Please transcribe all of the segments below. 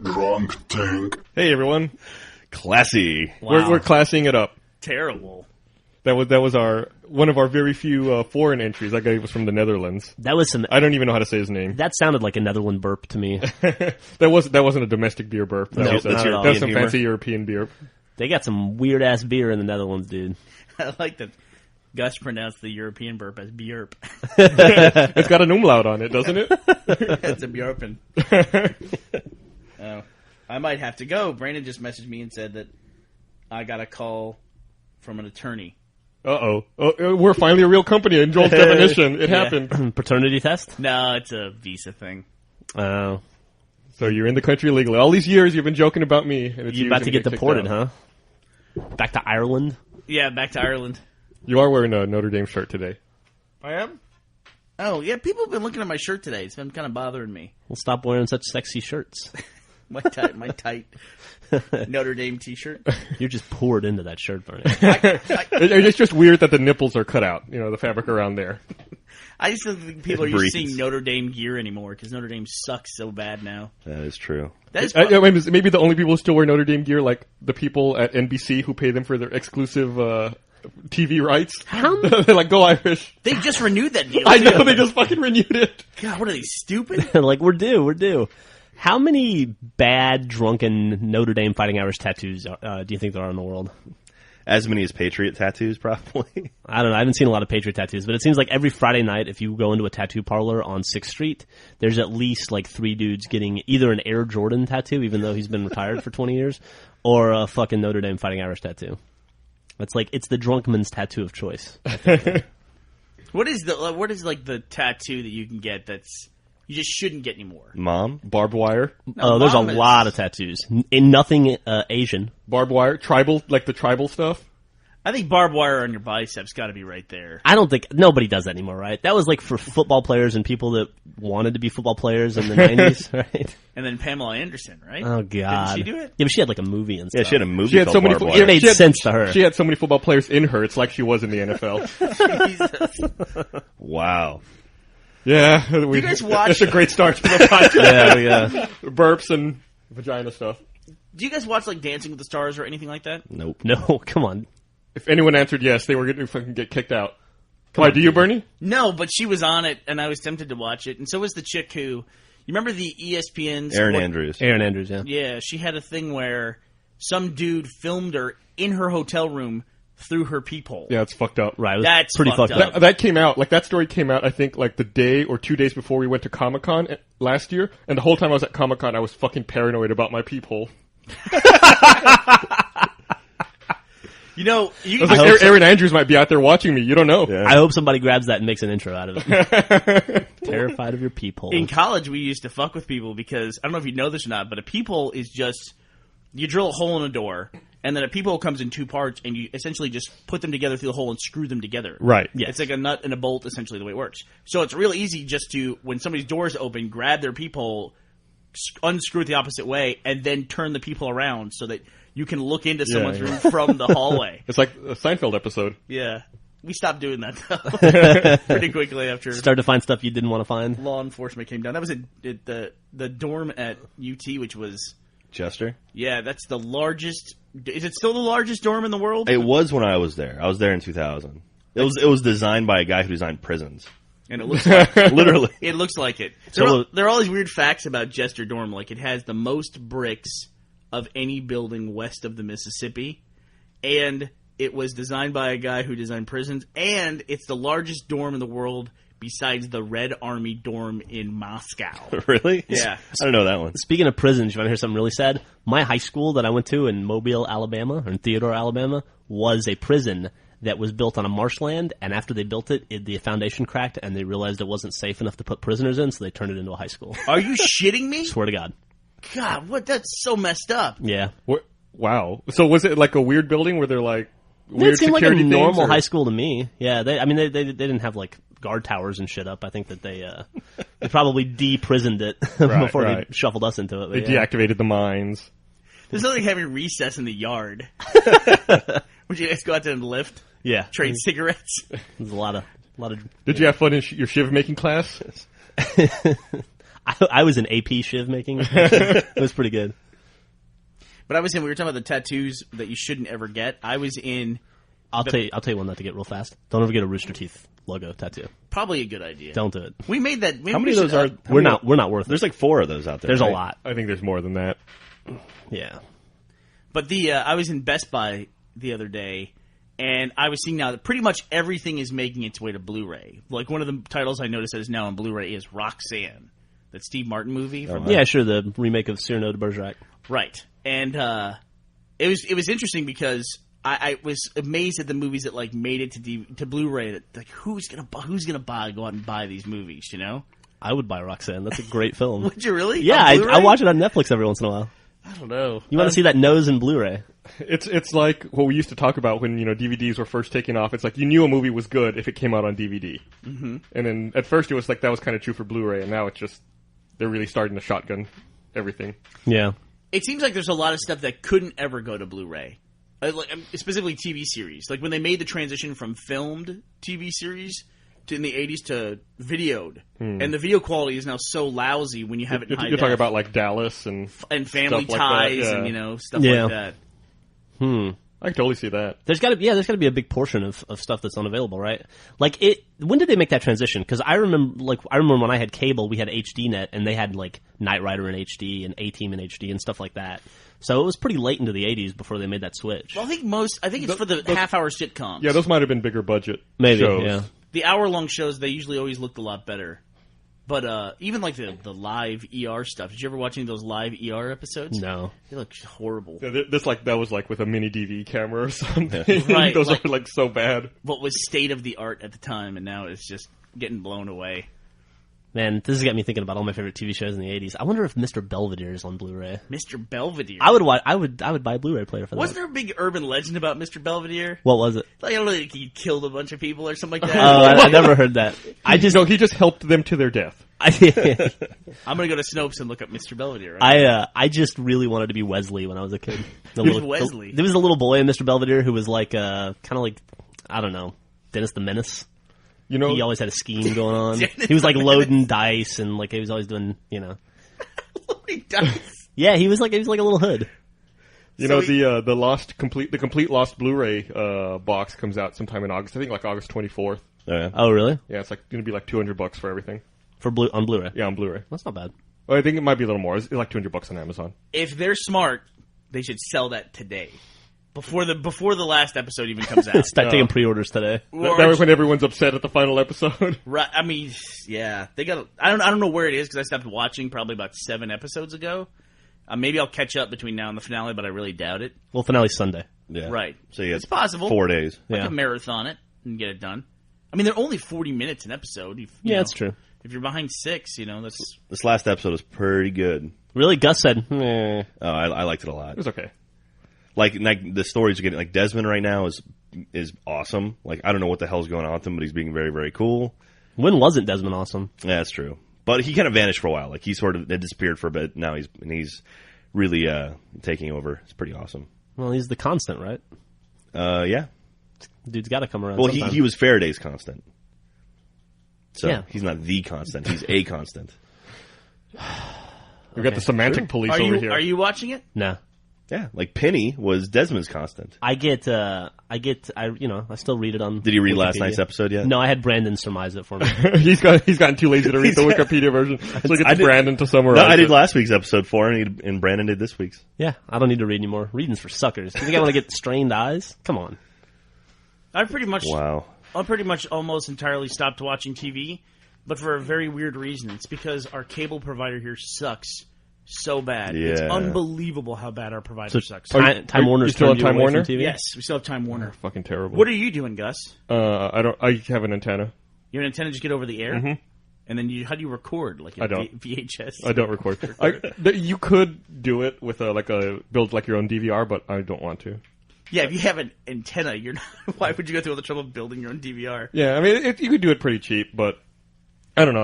Drunk tank. Hey everyone, Classy. Wow. we're classing it up. Terrible. That was one of our very few foreign entries. That guy was from the Netherlands. That was some. I don't even know how to say his name. That sounded like a Netherland burp to me. that wasn't a domestic beer burp. That No, was that's that European was some humor. fancy European beer. They got some weird ass beer in the Netherlands, dude. I like that Gus pronounced the European burp as bjerp. It's got an umlaut on it, doesn't it? That's a bjerpin. Oh, I might have to go. Brandon just messaged me and said that I got a call from an attorney. Oh, we're finally a real company in Joel's definition. It happened. Paternity test? No, it's a visa thing. Oh. So you're in the country legally. All these years you've been joking about me. And it's You about to get kicked deported, out. huh? Back to Ireland? Yeah, back to Ireland. You are wearing a Notre Dame shirt today. I am? Oh, yeah, people have been looking at my shirt today. It's been kind of bothering me. We'll stop wearing such sexy shirts. My tight Notre Dame t-shirt. You're just poured into that shirt, Bernie. It's just weird that the nipples are cut out. You know, the fabric around there. I just don't think people are It used to breathes. seeing Notre Dame gear anymore because Notre Dame sucks so bad now. That is true. That is Maybe the only people who still wear Notre Dame gear, like the people at NBC who pay them for their exclusive TV rights. How They're like, go Irish. they just renewed that deal. I know, too. they just fucking renewed it. God, what are they, stupid? like, we're due. How many bad, drunken Notre Dame Fighting Irish tattoos do you think there are in the world? As many as Patriot tattoos, probably. I don't know. I haven't seen a lot of Patriot tattoos, but it seems like every Friday night, if you go into a tattoo parlor on 6th Street, there's at least like 3 dudes getting either an Air Jordan tattoo, even though he's been retired for 20 years, or a fucking Notre Dame Fighting Irish tattoo. It's the drunk man's tattoo of choice. What is the tattoo that you can get that's you just shouldn't get anymore? Mom? Barbed wire. No, There's a Mom is- lot of tattoos. Nothing Asian. Barbed wire. Tribal, like the tribal stuff. I think barbed wire on your biceps got to be right there. I don't think nobody does that anymore, right? That was like for football players and people that wanted to be football players in the 90s, right? And then Pamela Anderson, right? Oh god, Didn't she do it? Yeah, but she had like a movie and stuff. Yeah, she had a movie She had called so many. Barbed fo- Wire. yeah, It made she had- sense to her. She had so many football players in her. It's like she was in the NFL. Jesus. Wow. Yeah, You guys watch? It's a great start to the podcast. yeah. Burps and vagina stuff. Do you guys watch like Dancing with the Stars or anything like that? Nope. No, come on. If anyone answered yes, they were going to fucking get kicked out. Why, do you, Bernie? No, but she was on it, and I was tempted to watch it. And so was the chick who, you remember the ESPN? Aaron Andrews. Aaron Andrews, yeah. Yeah, she had a thing where some dude filmed her in her hotel room through her peephole. Yeah, it's fucked up. Right, it was That's pretty fucked fucked up. up. That came out, like that story came out, I think, like the day or 2 days before we went to Comic-Con last year. And the whole time I was at Comic-Con, I was fucking paranoid about my peephole. You know, I was like, Aaron Andrews might be out there watching me. You don't know. Yeah. I hope somebody grabs that and makes an intro out of it. Terrified of your peephole. in college we used to fuck with people because, I don't know if you know this or not, but a peephole is just, you drill a hole in a door, and then a peephole comes in 2 parts, and you essentially just put them together through the hole and screw them together. Right. Yes. It's like a nut and a bolt, essentially, the way it works. So it's real easy just to, when somebody's door is open, grab their peephole, unscrew it the opposite way, and then turn the peephole around so that you can look into someone's yeah. room from the hallway. It's like a Seinfeld episode. Yeah. We stopped doing that, though, pretty quickly after Start to find stuff you didn't want to find. law enforcement came down. That was at the dorm at UT, which was, Chester? yeah, that's the largest. Is it still the largest dorm in the world? It was when I was there. I was there in 2000. It was designed by a guy who designed prisons. And it looks like Literally. it looks like it. So- There are all these weird facts about Jester Dorm. Like, it has the most bricks of any building west of the Mississippi, and it was designed by a guy who designed prisons, and it's the largest dorm in the world besides the Red Army dorm in Moscow. Really? Yeah. I don't know that one. Speaking of prisons, you want to hear something really sad? My high school that I went to in Mobile, Alabama, or in Theodore, Alabama, was a prison that was built on a marshland, and after they built it, the foundation cracked, and they realized it wasn't safe enough to put prisoners in, so they turned it into a high school. Are you shitting me? Swear to God. God, what? That's so messed up. Yeah. Wow. So was it like a weird building where they're like weird It seemed like a security things, normal or- high school to me. Yeah, they didn't have like guard towers and shit up. I think that they probably de-prisoned it before right. they shuffled us into it. But They yeah. deactivated the mines. There's nothing like having recess in the yard. Would you guys go out there and lift? Yeah, Trade cigarettes? there's a lot of. Did you have fun in your shiv making class? I was in AP shiv making. It was pretty good. But I was in. We were talking about the tattoos that you shouldn't ever get. I was in. I'll tell you one not to get real fast. Don't ever get a Rooster Teeth logo tattoo. Probably a good idea. Don't do it. We made that. How many of those are? We're not worth it. There's like 4 of those out there. There's right? a lot. I think there's more than that. Yeah. But I was in Best Buy the other day, and I was seeing now that pretty much everything is making its way to Blu-ray. Like one of the titles I noticed that is now on Blu-ray is Roxanne, that Steve Martin movie. Yeah, sure. The remake of Cyrano de Bergerac. Right, and it was interesting because I was amazed at the movies that like made it to Blu-ray. That like who's gonna go out and buy these movies? You know, I would buy Roxanne. That's a great film. Would you really? Yeah, I watch it on Netflix every once in a while. I don't know. You want to see that nose in Blu-ray? It's like what we used to talk about when DVDs were first taking off. It's like you knew a movie was good if it came out on DVD. Mm-hmm. And then at first it was like that was kind of true for Blu-ray, and now it's just they're really starting to shotgun everything. Yeah. It seems like there's a lot of stuff that couldn't ever go to Blu-ray. Specifically TV series. Like when they made the transition from filmed TV series in the 80s to videoed. And the video quality is now so lousy when you have it in high You're talking def. about like Dallas and Family stuff like Ties that, yeah. and stuff Yeah. like that. I can totally see that. There's got to be a big portion of stuff that's unavailable, right? Like when did they make that transition? Because I remember when I had cable, we had HDNet, and they had like Knight Rider in HD and A-Team in HD and stuff like that. So it was pretty late into the 80s before they made that switch. Well, I think it's for the half-hour sitcoms. Yeah, those might have been bigger budget Maybe, shows. yeah. The hour-long shows, they usually always looked a lot better. But even like the live ER stuff. Did you ever watch any of those live ER episodes? No. They look horrible. Yeah, that was like with a mini DV camera or something. Right, Those like- are like so bad. What was state of the art at the time, and now it's just getting blown away. Man, this has got me thinking about all my favorite TV shows in the 80s. I wonder if Mr. Belvedere is on Blu-ray. Mr. Belvedere. I would buy a Blu-ray player for that. Wasn't there a big urban legend about Mr. Belvedere? What was it? Like, I don't know, like he killed a bunch of people or something like that. Oh, I never heard that. He just helped them to their death. I'm going to go to Snopes and look up Mr. Belvedere. Right? I just really wanted to be Wesley when I was a kid. Who's Wesley? There was a little boy in Mr. Belvedere who was like, kind of like, I don't know, Dennis the Menace. You know, He always had a scheme going on. Dennis He was like the loading dice and like he was always doing, Loading dice. Yeah, he was like a little hood. the complete Lost Blu-ray box comes out sometime in August. I think like August 24th. Yeah. Oh, really? Yeah, it's like going to be like $200 for everything. On Blu-ray? Yeah, on Blu-ray. That's not bad. Well, I think it might be a little more. It's like $200 on Amazon. If they're smart, they should sell that today. Before the last episode even comes out. Start taking pre-orders today. That way when everyone's upset at the final episode. Right, I mean, yeah, they got. I don't know where it is because I stopped watching probably about 7 episodes ago. Maybe I'll catch up between now and the finale, but I really doubt it. Well, finale's Sunday. Yeah. Right, So you it's had possible. 4 days. I Yeah. can marathon it and get it done. I mean, they're only 40 minutes an episode. Yeah, that's true. If you're behind 6, that's This last episode was pretty good. Really? Gus said, meh. Oh, I liked it a lot. It was okay. Like the stories are getting like Desmond right now is awesome. Like I don't know what the hell's going on with him, but he's being very, very cool. When wasn't Desmond awesome? Yeah, that's true. But he kind of vanished for a while. Like he sort of had disappeared for a bit. Now he's really taking over. It's pretty awesome. Well, he's the constant, right? Yeah. Dude's got to come around. Well, sometime. he was Faraday's constant. So Yeah. he's not the constant. He's a constant. We've got the semantic police over here. Are you watching it? No. Yeah, like Penny was Desmond's constant. I still read it on. Did you read last Wikipedia. night's episode yet? No, I had Brandon surmise it for me. He's gotten too lazy to read the Wikipedia version. So get Brandon to summarize. No, I did it. last week's episode for him, and Brandon did this week's. Yeah, I don't need to read anymore. Reading's for suckers. You think I want to get strained eyes? Come on. I pretty much Wow. almost entirely stopped watching TV, but for a very weird reason. It's because our cable provider here sucks so bad. Yeah. It's unbelievable how bad our provider sucks. Time Warner's you still turned on Time away from Warner? TV? Yes, we still have Time Warner. Fucking terrible. What are you doing, Gus? I have an antenna. Your antenna just get over the air? Mm-hmm. And then how do you record? Like a I don't. VHS? I don't record. You could do it with build like your own DVR, but I don't want to. Yeah, if you have an antenna, you're not. Why would you go through all the trouble of building your own DVR? Yeah, I mean, you could do it pretty cheap, but I don't know.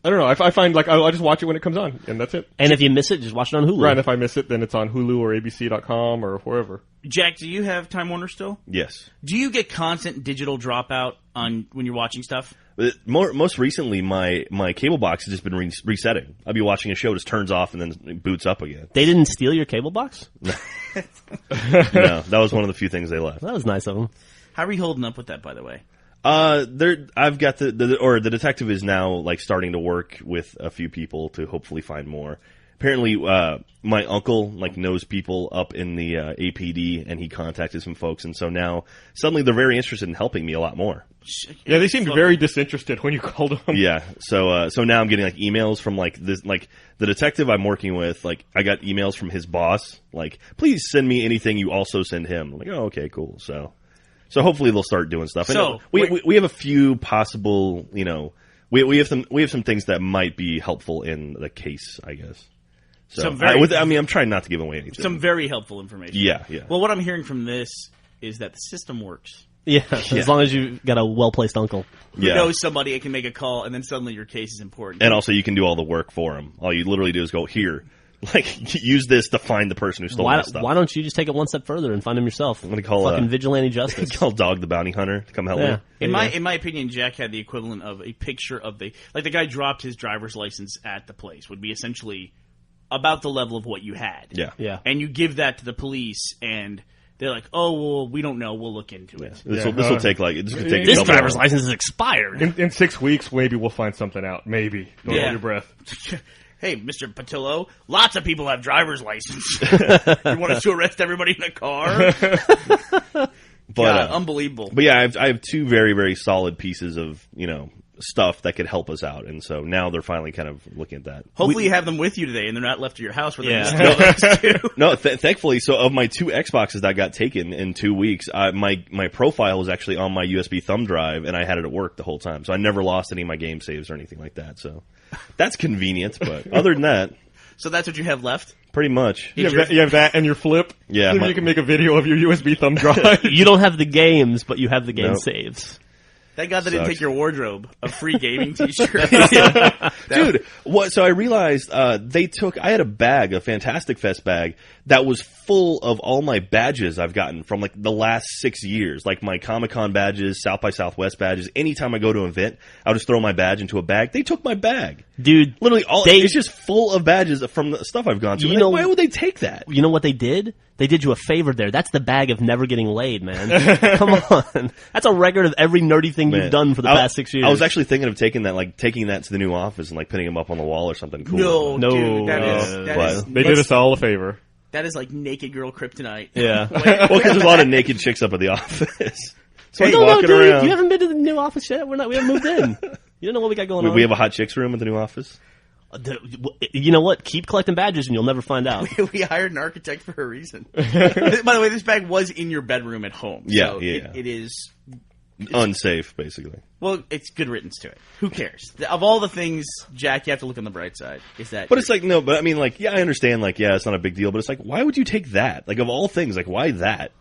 I don't know. I find like I just watch it when it comes on, and that's it. And if you miss it, just watch it on Hulu. Right. And if I miss it, then it's on Hulu or ABC.com or wherever. Jack, do you have Time Warner still? Yes. Do you get constant digital dropout on when you're watching stuff? Most recently, my cable box has just been resetting. I'll be watching a show, it just turns off and then it boots up again. They didn't steal your cable box? No, that was one of the few things they left. That was nice of them. How are you holding up with that, by the way? I've got the detective is now like starting to work with a few people to hopefully find more. Apparently, my uncle like knows people up in the APD, and he contacted some folks, and so now suddenly they're very interested in helping me a lot more. Yeah, they seemed very disinterested when you called them. Yeah, so now I'm getting like emails from like this, like the detective I'm working with. Like I got emails from his boss, like please send me anything you also send him. I'm like, oh, okay, cool. So hopefully they'll start doing stuff. So we have a few possible, we have some things that might be helpful in the case, I guess. So I'm trying not to give away anything. Some very helpful information. Yeah. Well, what I'm hearing from this is that the system works. Yeah, as long as you've got a well-placed uncle. Who knows somebody and can make a call, and then suddenly your case is important. And also you can do all the work for him. All you literally do is go, here, like, use this to find the person who stole my stuff. Why don't you just take it one step further and find him yourself? I'm going to call fucking vigilante justice. Call Dog the Bounty Hunter to come help me. In my opinion, Jack had the equivalent of a picture of the guy dropped his driver's license at the place would be essentially about the level of what you had. Yeah. And you give that to the police, and they're like, "Oh, well, we don't know. We'll look into it." This will take like this driver's license is expired. In 6 weeks, maybe we'll find something out. Maybe. Don't hold your breath. Hey, Mr. Patillo, lots of people have driver's license. You want us to arrest everybody in a car? But unbelievable. But yeah, I have two very, very solid pieces of stuff that could help us out, and so now they're finally kind of looking at that. Hopefully you have them with you today, and they're not left at your house where they're just No, thankfully, so of my 2 Xboxes that got taken in 2 weeks, my profile was actually on my USB thumb drive, and I had it at work the whole time, so I never lost any of my game saves or anything like that. So that's convenient, but other than that, so that's what you have left. Pretty much. You have that and your flip. Yeah, so you can make a video of your USB thumb drive. You don't have the games, but you have the game saves. Thank God they didn't take your wardrobe of free gaming t-shirts. Dude, so I realized they took. I had a bag, a Fantastic Fest bag, that was full of all my badges I've gotten from like the last 6 years, like my Comic-Con badges, South by Southwest badges. Anytime I go to an event, I'll just throw my badge into a bag. They took my bag, dude. Literally, it's just full of badges from the stuff I've gone to. Why would they take that? You know what they did? They did you a favor there. That's the bag of never getting laid, man. Come on. That's a record of every nerdy thing you've done for the past 6 years. I was actually thinking of taking that to the new office and like putting them up on the wall or something cool. No, dude, that is they did us all a favor. That is like naked girl kryptonite. Yeah. Well, because there's a lot of naked chicks up at the office. So dude, you haven't been to the new office yet. We haven't moved in. You don't know what we got going on. We have a hot chicks room at the new office. You know what? Keep collecting badges and you'll never find out. We hired an architect for a reason. By the way, this bag was in your bedroom at home. Yeah, so yeah. It is unsafe, basically. Well, it's good riddance to it. Who cares? Of all the things, Jack, you have to look on the bright side. Is that? But it's like no. But I mean, like, yeah, I understand. Like, yeah, it's not a big deal. But it's like, why would you take that? Like, of all things, like, why that?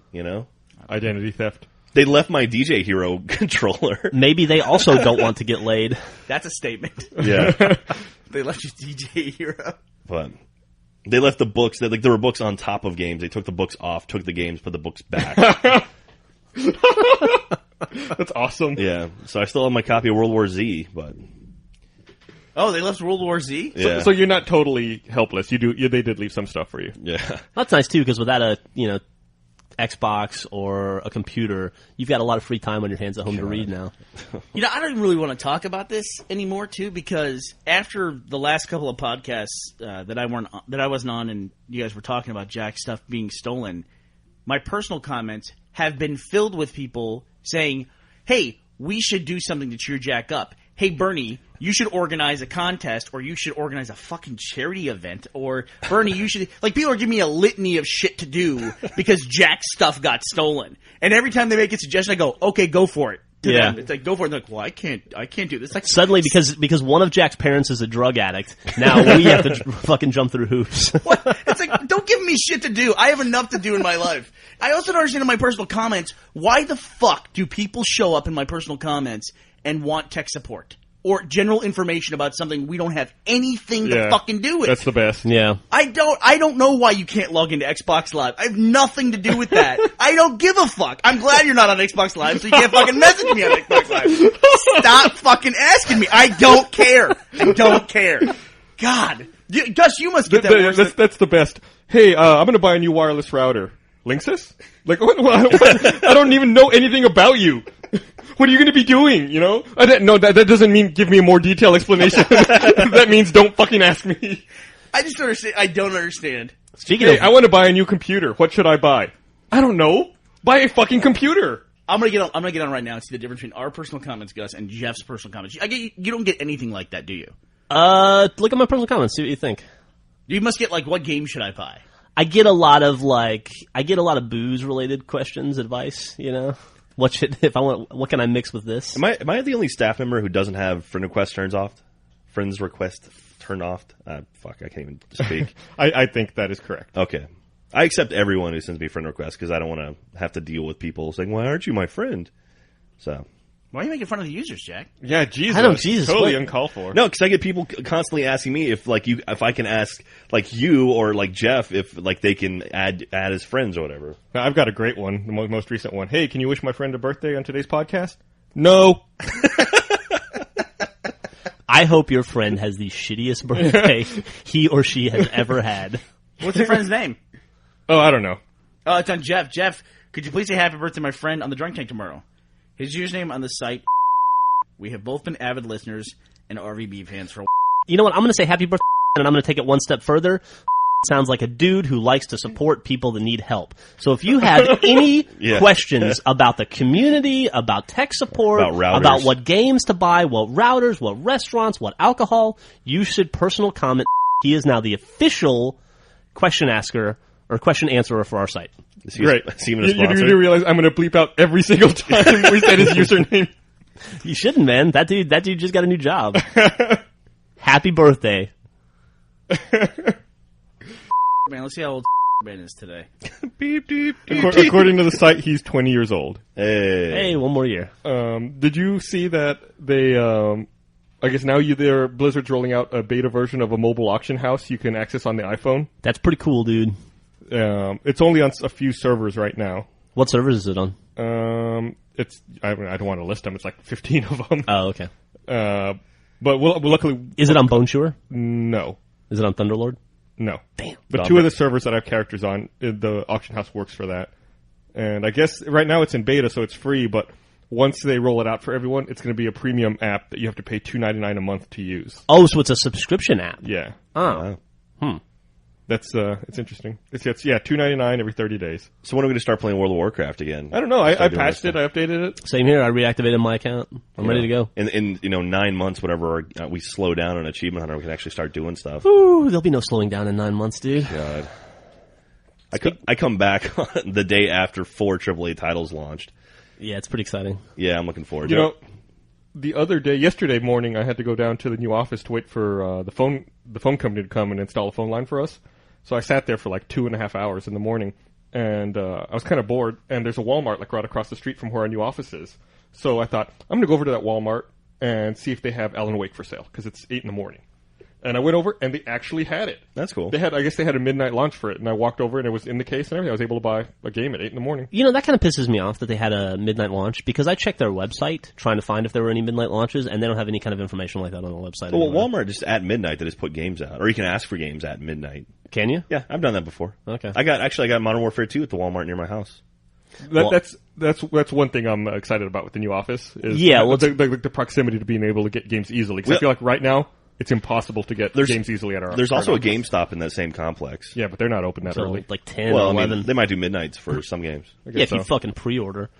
Identity theft. They left my DJ Hero controller. Maybe they also don't want to get laid. That's a statement. Yeah. They left your DJ Hero. But they left the books. There were books on top of games. They took the books off, took the games, put the books back. That's awesome. Yeah. So I still have my copy of World War Z, but... Oh, they left World War Z? Yeah. So you're not totally helpless. They did leave some stuff for you. Yeah. That's nice, too, because without a, Xbox or a computer, you've got a lot of free time on your hands at home to read now. I don't really want to talk about this anymore, too, because after the last couple of podcasts that I wasn't on and you guys were talking about Jack's stuff being stolen, my personal comments have been filled with people saying, hey, we should do something to cheer Jack up. Hey, Bernie, you should organize a contest, or you should organize a fucking charity event, or Bernie, you should... Like, people are giving me a litany of shit to do because Jack's stuff got stolen. And every time they make a suggestion, I go, okay, go for it. Them. It's like, go for it. And they're like, well, I can't do this. Like, suddenly, because one of Jack's parents is a drug addict, now we have to fucking jump through hoops. What? It's like, don't give me shit to do. I have enough to do in my life. I also don't understand in my personal comments, why the fuck do people show up in my personal comments and want tech support? or general information about something we don't have anything to fucking do with. That's the best. Yeah. I don't know why you can't log into Xbox Live. I have nothing to do with that. I don't give a fuck. I'm glad you're not on Xbox Live, so you can't fucking message me on Xbox Live. Stop fucking asking me. I don't care. I don't care. God. Gus, you must get that worse. That's the best. Hey, I'm gonna buy a new wireless router. Linksys? Like, what? I don't even know anything about you. What are you going to be doing, you know? No, that doesn't mean give me a more detailed explanation. That means don't fucking ask me. I just don't understand. I don't understand. Speaking Hey, of, I want to buy a new computer. What should I buy? I don't know. Buy a fucking computer. I'm gonna get on right now and see the difference between our personal comments, Gus, and Jeff's personal comments. You don't get anything like that, do you? look at my personal comments. See what you think. You must get like, what game should I buy? I get a lot of booze related questions, advice. You know, what can I mix with this? Am I the only staff member who doesn't have friend request turned off? Friends request turned off? Fuck, I can't even speak. I think that is correct. Okay. I accept everyone who sends me friend requests because I don't want to have to deal with people saying, "Why aren't you my friend?" So. Why are you making fun of the users, Jack? Yeah, Jesus. I know, Jesus. Totally What? uncalled for. No, because I get people constantly asking me if I can ask like you or like Jeff if like they can add as friends or whatever. I've got a great one, the most recent one. Hey, can you wish my friend a birthday on today's podcast? No. I hope your friend has the shittiest birthday he or she has ever had. What's your friend's name? Oh, I don't know. Oh, it's on Jeff. Jeff, could you please say happy birthday to my friend on the Drunk Tank tomorrow? His username on the site. We have both been avid listeners and RVB fans for a while. You know what? I'm going to say happy birthday, and I'm going to take it one step further. Sounds like a dude who likes to support people that need help. So if you have any questions about the community, about tech support, about what games to buy, what routers, what restaurants, what alcohol, you should personal comment. He is now the official question asker or question answerer for our site. Great. You do realize I'm going to bleep out every single time we said his username. You shouldn't, man. That dude just got a new job. Happy birthday. Man, let's see how old man is today. Beep, deep, According to the site, he's 20 years old. Hey, one more year. Did you see that they, I guess now Blizzard's rolling out a beta version of a mobile auction house you can access on the iPhone? That's pretty cool, dude. It's only on a few servers right now. What servers is it on? I don't want to list them. It's like 15 of them. Oh, okay. But luckily... Is it on Boneshore? No. Is it on Thunderlord? No. Damn. But two of the servers that I have characters on, the auction house works for that. And I guess right now it's in beta, so it's free, but once they roll it out for everyone, it's going to be a premium app that you have to pay $2.99 a month to use. Oh, so it's a subscription app. Yeah. Oh. That's it's interesting. It's $2.99 every 30 days. So when are we going to start playing World of Warcraft again? I don't know. I patched it. I updated it. Same here. I reactivated my account. I'm ready to go. In 9 months, whatever we slow down on Achievement Hunter, we can actually start doing stuff. Ooh, there'll be no slowing down in 9 months, dude. God. I come back on the day after 4 AAA titles launched. Yeah, it's pretty exciting. Yeah, I'm looking forward to it. You know, yesterday morning, I had to go down to the new office to wait for the phone company to come and install a phone line for us. So I sat there for like 2.5 hours in the morning, and I was kind of bored, and there's a Walmart like right across the street from where our new office is. So I thought, I'm going to go over to that Walmart and see if they have Alan Wake for sale, because it's 8 in the morning. And I went over, and they actually had it. That's cool. I guess they had a midnight launch for it, and I walked over, and it was in the case and everything. I was able to buy a game at 8 in the morning. You know, that kind of pisses me off that they had a midnight launch, because I checked their website trying to find if there were any midnight launches, and they don't have any kind of information like that on the website. Well, Walmart just at midnight they just put games out, or you can ask for games at midnight. Can you? Yeah, I've done that before. Okay. I got Modern Warfare 2 at the Walmart near my house. That's one thing I'm excited about with the new office. Is the proximity to being able to get games easily. Because I feel like right now it's impossible to get games easily at our. There's also office. a GameStop in that same complex. Yeah, but they're not open that early. Like 10 well, or 11. I mean, they might do midnights for some games. Yeah, if you fucking pre-order.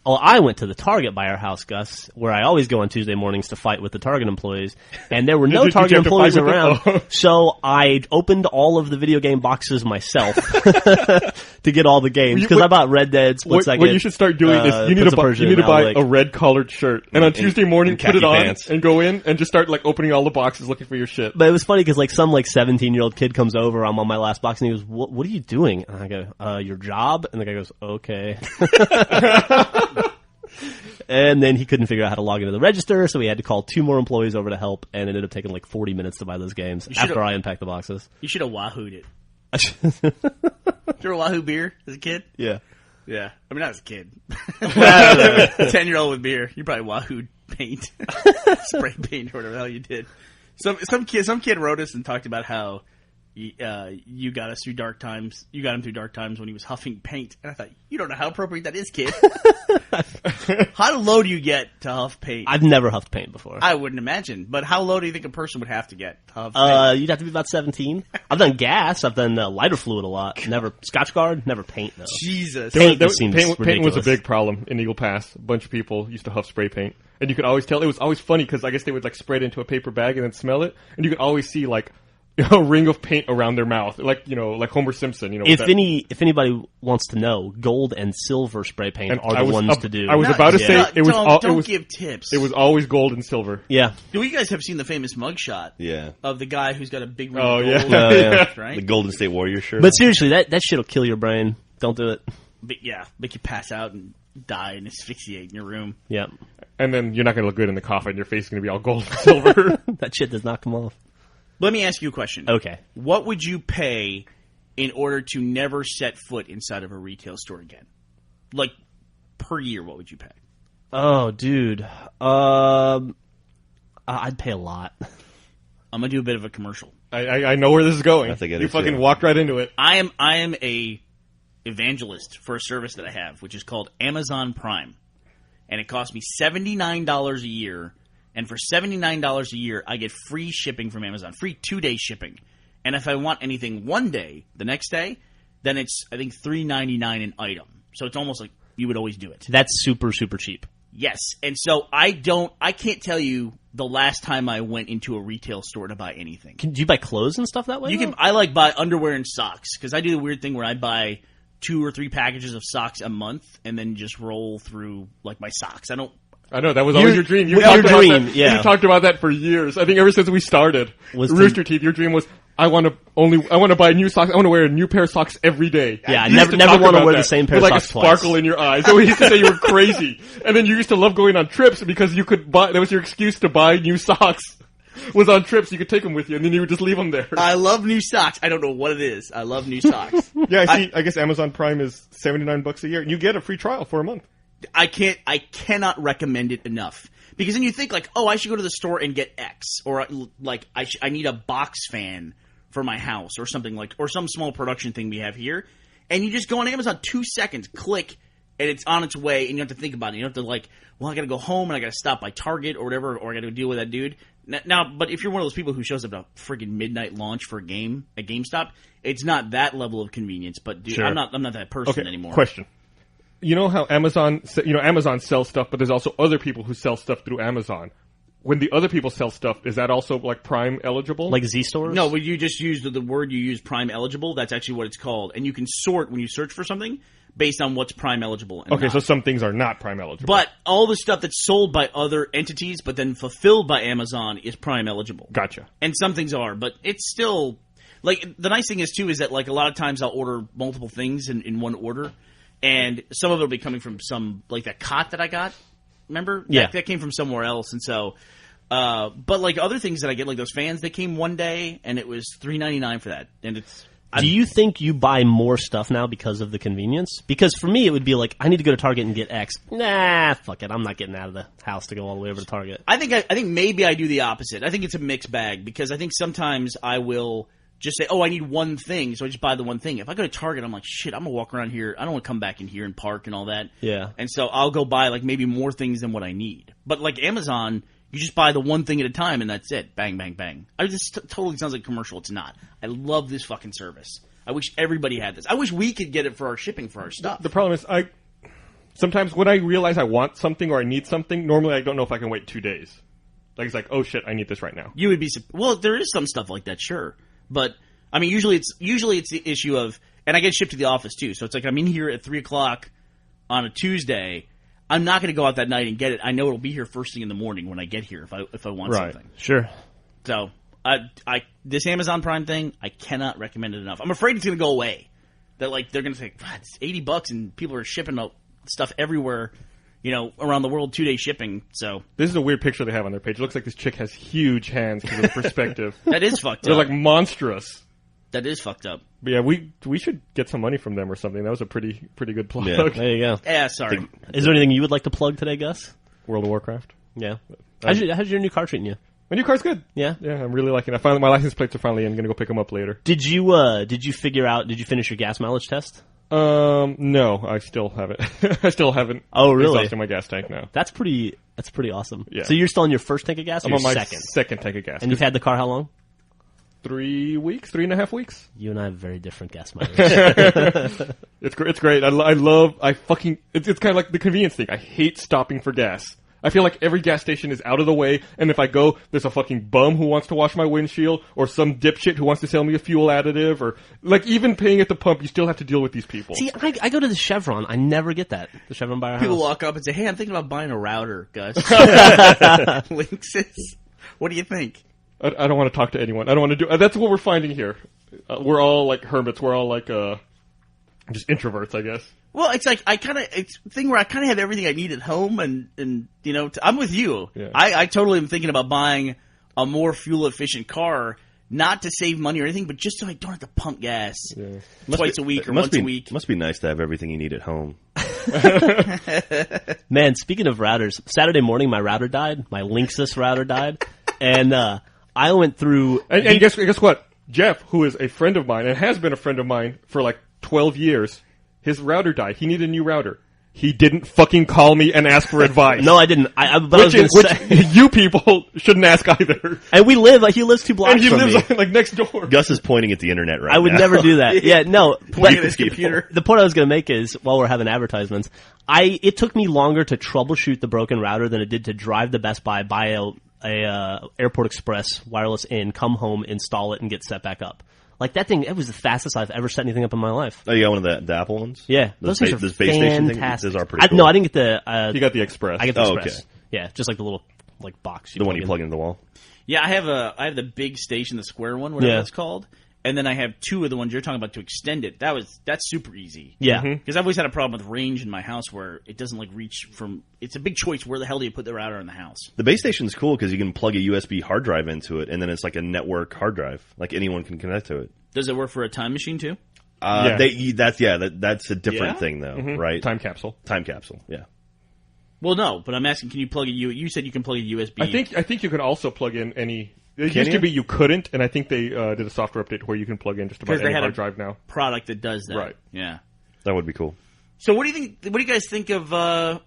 Oh, I went to the Target by our house, Gus, where I always go on Tuesday mornings to fight with the Target employees, and there were no Target employees around, so I opened all of the video game boxes myself to get all the games, because I bought Red Dead, Split Second. What you should start doing is you need to buy a red collared shirt, and on Tuesday morning put it on and go in and just start like opening all the boxes looking for your shit. But it was funny because like some like 17-year-old kid comes over, I'm on my last box, and he goes, "What are you doing?" And I go, "Your job," and the guy goes, "Okay." And then he couldn't figure out how to log into the register, so we had to call 2 more employees over to help, and it ended up taking like 40 minutes to buy those games after I unpacked the boxes. You should have Wahoo'd it. Did you ever Wahoo beer as a kid? Yeah. Yeah. I mean, not as a kid. 10-year-old with beer. You probably Wahoo'd paint. Spray paint or whatever the hell you did. Some kid wrote us and talked about how you got us through dark times. You got him through dark times when he was huffing paint. And I thought, you don't know how appropriate that is, kid. How low do you get to huff paint? I've never huffed paint before. I wouldn't imagine. But how low do you think a person would have to get to huff paint? You'd have to be about 17. I've done gas. I've done lighter fluid a lot. Never Scotch Guard. Never paint though. Jesus. Paint seems paint was a ridiculous. big problem in Eagle Pass. A bunch of people used to huff spray paint, and you could always tell. It was always funny because I guess they would like spray it into a paper bag and then smell it, and you could always see like a ring of paint around their mouth, like like Homer Simpson. If anybody wants to know, gold and silver spray paint And are the ones to do. I was about to say it was. Don't give tips. It was always gold and silver. Yeah. Do you guys have seen the famous mugshot? Yeah. Of the guy who's got a big ring Oh, of yeah. gold, Oh, yeah. right? The Golden State Warrior shirt. But seriously, that shit'll kill your brain. Don't do it. But yeah, make you pass out and die and asphyxiate in your room. Yeah. And then you're not going to look good in the coffin. Your face is going to be all gold and silver. That shit does not come off. Let me ask you a question. Okay. What would you pay in order to never set foot inside of a retail store again? Like, per year, what would you pay? Oh, dude. I'd pay a lot. I'm going to do a bit of a commercial. I know where this is going. I think I do you fucking too. walked right into it. I am a evangelist for a service that I have, which is called Amazon Prime. And it costs me $79 a year. And for $79 a year, I get free shipping from Amazon, free 2-day shipping. And if I want anything one day, the next day, then it's, I think, $3.99 an item. So it's almost like you would always do it. That's super, super cheap. Yes. And so I can't tell you the last time I went into a retail store to buy anything. Do you buy clothes and stuff that way? I like buy underwear and socks because I do the weird thing where I buy 2 or 3 packages of socks a month and then just roll through like my socks. I know, that was always your dream. You your talked about dream, that. yeah. You talked about that for years. I think ever since we started. Rooster Teeth, your dream was, I want to buy new socks. I want to wear a new pair of socks every day. Yeah, I You used to never talk want to about wear that the same pair with of like socks a sparkle twice. in your eyes. So we used to say you were crazy. And then you used to love going on trips because you could buy, that was your excuse to buy new socks. Was on trips, you could take them with you and then you would just leave them there. I love new socks. I don't know what it is. I love new socks. Yeah, I guess Amazon Prime is $79 a year and you get a free trial for a month. I cannot recommend it enough. Because then you think like, oh, I should go to the store and get X, or like I need a box fan for my house, or something like, or some small production thing we have here, and you just go on Amazon, 2 seconds, click, and it's on its way, and you don't have to think about it. You don't have to like, well, I got to go home and I got to stop by Target or whatever, or I got to deal with that dude. Now, but if you're one of those people who shows up at a friggin' midnight launch for a game at GameStop, it's not that level of convenience. But dude, Sure. I'm not that person anymore. Question. You know how Amazon sells stuff, but there's also other people who sell stuff through Amazon. When the other people sell stuff, is that also like Prime eligible? Like Z stores? No, when you just use the word you use, Prime eligible, that's actually what it's called. And you can sort when you search for something based on what's Prime eligible. And Okay, not. so some things are not Prime eligible. But all the stuff that's sold by other entities but then fulfilled by Amazon is Prime eligible. Gotcha. And some things are, but it's still... Like, the nice thing is, too, is that like a lot of times I'll order multiple things in one order. And some of it will be coming from some... Like that cot that I got. Remember? Yeah. That came from somewhere else. And so... but like other things that I get, like those fans, they came one day, and it was $3.99 for that. And it's... Do you think you buy more stuff now because of the convenience? Because for me, it would be like, I need to go to Target and get X. Nah, fuck it. I'm not getting out of the house to go all the way over to Target. I think maybe I do the opposite. I think it's a mixed bag because I think sometimes I will just say, oh, I need one thing, so I just buy the one thing. If I go to Target, I'm like, shit, I'm going to walk around here. I don't want to come back in here and park and all that. Yeah. And so I'll go buy like maybe more things than what I need. But like Amazon, you just buy the one thing at a time and that's it. Bang, bang, bang. This totally sounds like a commercial. It's not. I love this fucking service. I wish everybody had this. I wish we could get it for our shipping for our stuff. The problem is, sometimes when I realize I want something or I need something, normally I don't know if I can wait 2 days. Like it's like, oh shit, I need this right now. You would be well. There is some stuff like that, sure, but I mean, usually it's the issue of, and I get shipped to the office too. So it's like I'm in here at 3:00 on a Tuesday. I'm not going to go out that night and get it. I know it'll be here first thing in the morning when I get here if I want Right. something. Sure. So this Amazon Prime thing, I cannot recommend it enough. I'm afraid it's going to go away. That like they're going to say, God, it's $80 and people are shipping stuff everywhere. around the world, 2-day shipping. So This is a weird picture they have on their page. It looks like this chick has huge hands because of the perspective. that is fucked They're up. like monstrous. That is fucked up. But yeah, we should get some money from them or something. That was a pretty good plug. Yeah. There you go. Yeah, sorry. Is there anything you would like to plug today, Gus? World of Warcraft. Yeah. How's your new car treating you? My new car's good. Yeah. Yeah, I'm really liking it. My license plates are finally in. I'm gonna go pick them up later. Did you finish your gas mileage test? No, I still haven't. I still haven't. Oh, really? Exhausted my gas tank now. That's pretty awesome. Yeah. So you're still on your first tank of gas, or I'm your on my second? tank of gas. And you've had the car how long? 3 weeks, 3.5 weeks. You and I have very different gas mileage. It's great. It's great. It's kind of like the convenience thing. I hate stopping for gas. I feel like every gas station is out of the way, and if I go, there's a fucking bum who wants to wash my windshield, or some dipshit who wants to sell me a fuel additive, or like even paying at the pump, you still have to deal with these people. See, I go to the Chevron. I never get that. The Chevron by our People house. walk up and say, "Hey, I'm thinking about buying a router, Gus." Linksys. What do you think? I don't want to talk to anyone. I don't want to do. That's what we're finding here. We're all like hermits. We're all like just introverts, I guess. Well, it's like it's a thing where I kind of have everything I need at home, and I'm with you. Yeah. I totally am thinking about buying a more fuel efficient car, not to save money or anything, but just so I don't have to pump gas twice a week or once a week. Must be nice to have everything you need at home. Man, speaking of routers, Saturday morning my router died. My Linksys router died, and I went through. And guess what? Jeff, who is a friend of mine and has been a friend of mine for like 12 years, his router died. He needed a new router. He didn't fucking call me and ask for advice. No, I didn't. But I was going to say, you people shouldn't ask either. and he lives 2 blocks And he from lives me. like next door. Gus is pointing at the internet right now. I would never do that. Yeah, no. Pointing at his computer. The point I was going to make is, while we're having advertisements, it took me longer to troubleshoot the broken router than it did to drive to Best Buy, buy a Airport Express wireless in, come home, install it, and get set back up. Like that thing, it was the fastest I've ever set anything up in my life. Oh, you got one of the Apple ones? Yeah, Those those things are base station things, fantastic. those are pretty cool. No, I didn't get the. He got the Express. I get the Oh, Express. okay. Yeah, just like the little box. The one you plug into the wall? Yeah, I have the big station, the square one, whatever Yeah. it's called, and then I have 2 of the ones you're talking about to extend it. That's super easy. Yeah. Because I've always had a problem with range in my house where it doesn't reach from. It's a big choice. Where the hell do you put the router in the house? The base station's cool because you can plug a USB hard drive into it, and then it's like a network hard drive. Like anyone can connect to it. Does it work for a time machine too? Yeah. That's a different Yeah? thing, though, right? Time capsule. Time capsule, yeah. Well, no, but I'm asking, can you plug you said you can plug a USB. I think you can also plug in any. It Can used you? to be you couldn't, and I think they did a software update where you can plug in just about Because they any had hard a- drive now. product that does that. Right. Yeah. That would be cool. So what do you think? What do you guys think of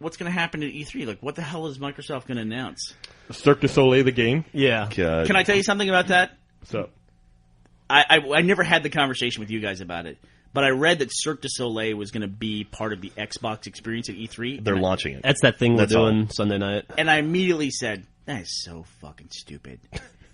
what's going to happen at E3? Like, what the hell is Microsoft going to announce? Cirque du Soleil, the game. Yeah. Can I tell you something about that? What's up? I never had the conversation with you guys about it, but I read that Cirque du Soleil was going to be part of the Xbox experience at E3. They're launching it. That's that thing That's we're doing all. Sunday night. And I immediately said, that is so fucking stupid.